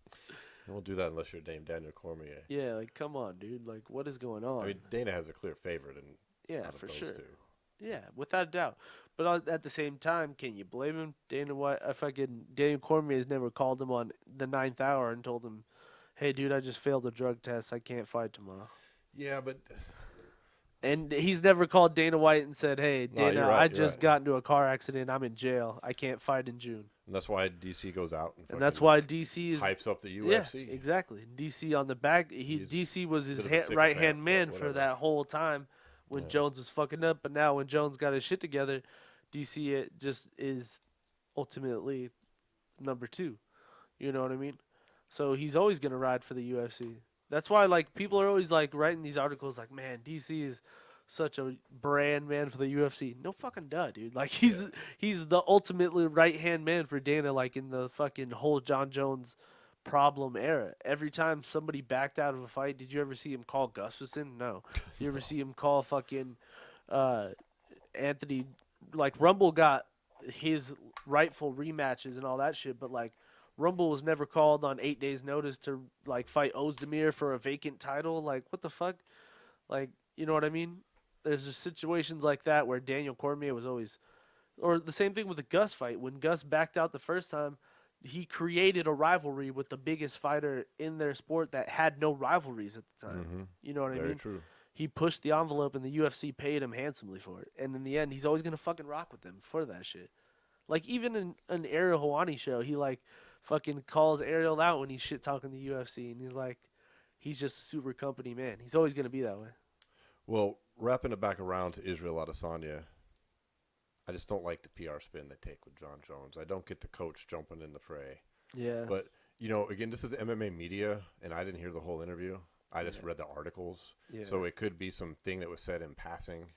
You won't do that unless you're named Daniel Cormier. Yeah, like, come on, dude. Like, what is going on? I mean, Dana has a clear favorite yeah, out of for those sure. two. Yeah, without a doubt. But at the same time, can you blame him? Daniel Cormier has never called him on the 9th hour and told him, hey, dude, I just failed a drug test. I can't fight tomorrow. Yeah, but... And he's never called Dana White and said, hey, Dana, you're right, I just got into a car accident. I'm in jail. I can't fight in June. And that's why DC goes out and that's why DC is hypes up the UFC. Yeah, exactly. DC on the back. DC was his right hand man for that whole time when Jones was fucking up. But now when Jones got his shit together, DC it just is ultimately number 2. You know what I mean? So he's always gonna ride for the UFC. That's why like people are always like writing these articles like, man, DC is such a brand man for the UFC. No fucking duh, dude. Like he's the ultimately right hand man for Dana, like in the fucking whole John Jones problem era. Every time somebody backed out of a fight, did you ever see him call Gustafsson? No. Did you ever see him call fucking Anthony? Like Rumble got his rightful rematches and all that shit, but like Rumble was never called on 8 days notice to like fight Ozdemir for a vacant title. Like what the fuck? Like, you know what I mean? There's just situations like that where Daniel Cormier was always, or the same thing with the Gus fight. When Gus backed out the first time, he created a rivalry with the biggest fighter in their sport that had no rivalries at the time. Mm-hmm. You know what I mean? Very true. He pushed the envelope and the UFC paid him handsomely for it. And in the end, he's always going to fucking rock with them for that shit. Like even in an Ariel Helwani show, he like fucking calls Ariel out when he's shit talking the UFC. And he's like, he's just a super company man. He's always going to be that way. Well, wrapping it back around to Israel Adesanya, I just don't like the PR spin they take with John Jones. I don't get the coach jumping in the fray. Yeah. But, you know, again, this is MMA media, and I didn't hear the whole interview. I just read the articles. Yeah. So it could be something that was said in passing.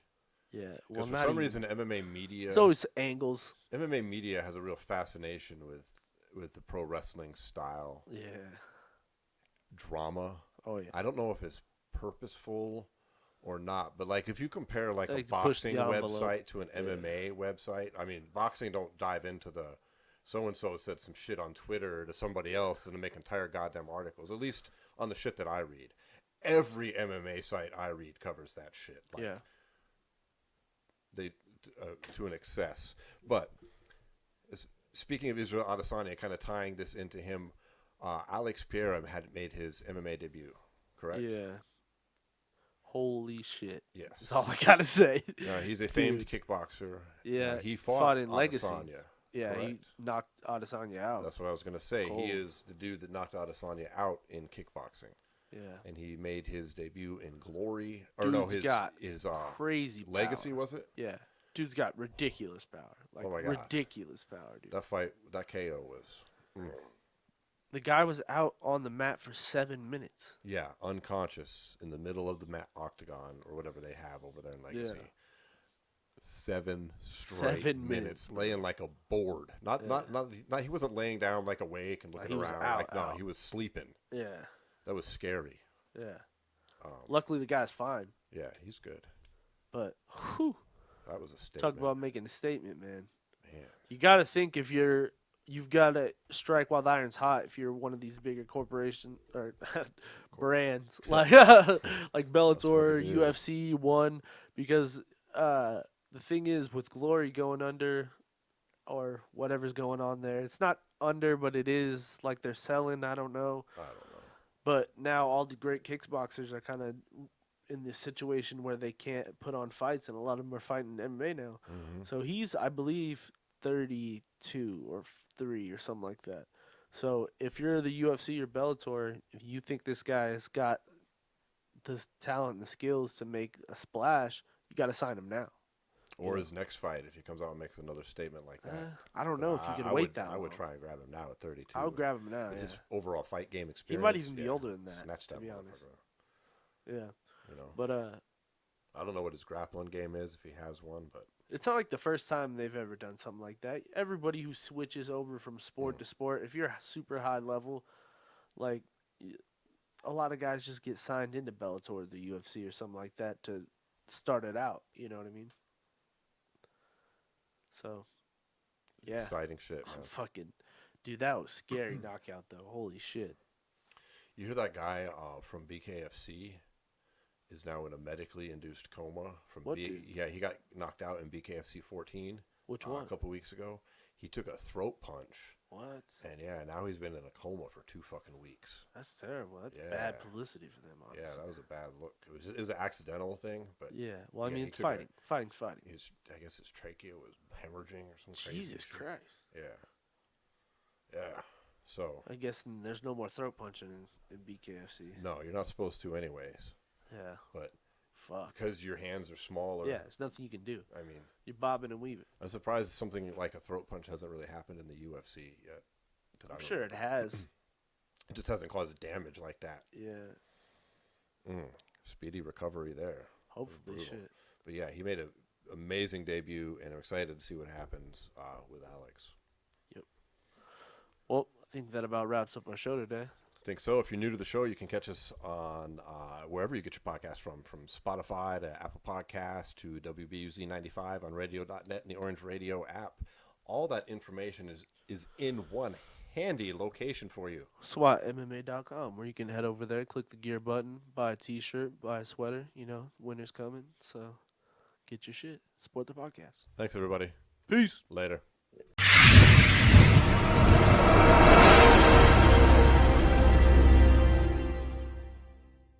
Yeah. Well, for some reason, MMA media... It's always angles. MMA media has a real fascination with the pro wrestling style. Yeah. Drama. Oh, yeah. I don't know if it's purposeful or not, but like if you compare like a boxing website to an MMA website, I mean, boxing don't dive into the so-and-so said some shit on Twitter to somebody else and make entire goddamn articles, at least on the shit that I read. Every MMA site I read covers that shit. Like, yeah. They to an excess. But speaking of Israel Adesanya, kind of tying this into him, Alex Pereira had made his MMA debut, correct? Yeah. Holy shit. Yes. That's all I gotta say. Yeah, he's a famed kickboxer. Yeah. He fought in Adesanya. Legacy. Yeah, correct? he knocked Adesanya out. That's what I was going to say. Cold. He is the dude that knocked Adesanya out in kickboxing. Yeah. And he made his debut in Glory. Dude's got his crazy Legacy, power. was it? Yeah. Dude's got ridiculous power. Like, oh my God. ridiculous power, dude. That fight, that KO was... The guy was out on the mat for 7 minutes. Yeah, unconscious in the middle of the mat octagon or whatever they have over there in Legacy. Yeah. 7 straight minutes laying like a board. Not he wasn't laying down like awake and looking around. Out. He was sleeping. Yeah. That was scary. Yeah. Luckily the guy's fine. Yeah, he's good. But whew, that was a statement. Talk about making a statement, man. Man. You got to think if you've got to strike while the iron's hot if you're one of these bigger corporation or brands like Bellator, UFC, One, because the thing is with Glory going under or whatever's going on there, it's not under, but it is like they're selling. I don't know. But now all the great kickboxers are kind of in this situation where they can't put on fights, and a lot of them are fighting MMA now. Mm-hmm. So he's, I believe, 32 or 3 or something like that. So if you're the UFC or Bellator, if you think this guy has got the talent and the skills to make a splash, you got to sign him now. Or his next fight, if he comes out and makes another statement like that. I don't know if you can wait that long. I would try and grab him now at 32. I would grab him now, His overall fight game experience. He might even be older than that, snatch that, to be honest. Yeah. You know. But I don't know what his grappling game is, if he has one, but it's not like the first time they've ever done something like that. Everybody who switches over from sport to sport, if you're super high level, like a lot of guys just get signed into Bellator or the UFC or something like that to started out. You know what I mean? So, It's yeah. exciting shit, man. Fucking, dude, that was scary knockout though. Holy shit. You hear that guy from BKFC is now in a medically induced coma from dude? Yeah, he got knocked out in BKFC 14. Which one? A couple weeks ago. He took a throat punch. What? And yeah, now he's been in a coma for 2 fucking weeks. That's terrible. That's bad publicity for them, honestly. Yeah, that was a bad look. It was an accidental thing, but yeah. Well, I mean, it's fighting. Fighting's fighting. I guess his trachea was hemorrhaging or something. Jesus Christ. Yeah. So I guess there's no more throat punching in BKFC. No, you're not supposed to, anyways. Yeah. But fuck, because your hands are smaller. Yeah, there's nothing you can do. I mean, you're bobbing and weaving. I'm surprised something like a throat punch hasn't really happened in the UFC yet. I'm sure it has. It just hasn't caused damage like that. Yeah. Speedy recovery there. Hopefully, shit. But yeah, he made an amazing debut, and I'm excited to see what happens with Alex. Yep. Well, I think that about wraps up our show today. I think so. If you're new to the show, you can catch us on wherever you get your podcast from Spotify to Apple Podcasts to WBUZ 95 on radio.net and the Orange Radio app. All that information is in one handy location for you. SWATMMA.com, where you can head over there, click the gear button, buy a t-shirt, buy a sweater. You know, winter's coming, so get your shit. Support the podcast. Thanks, everybody. Peace. Later.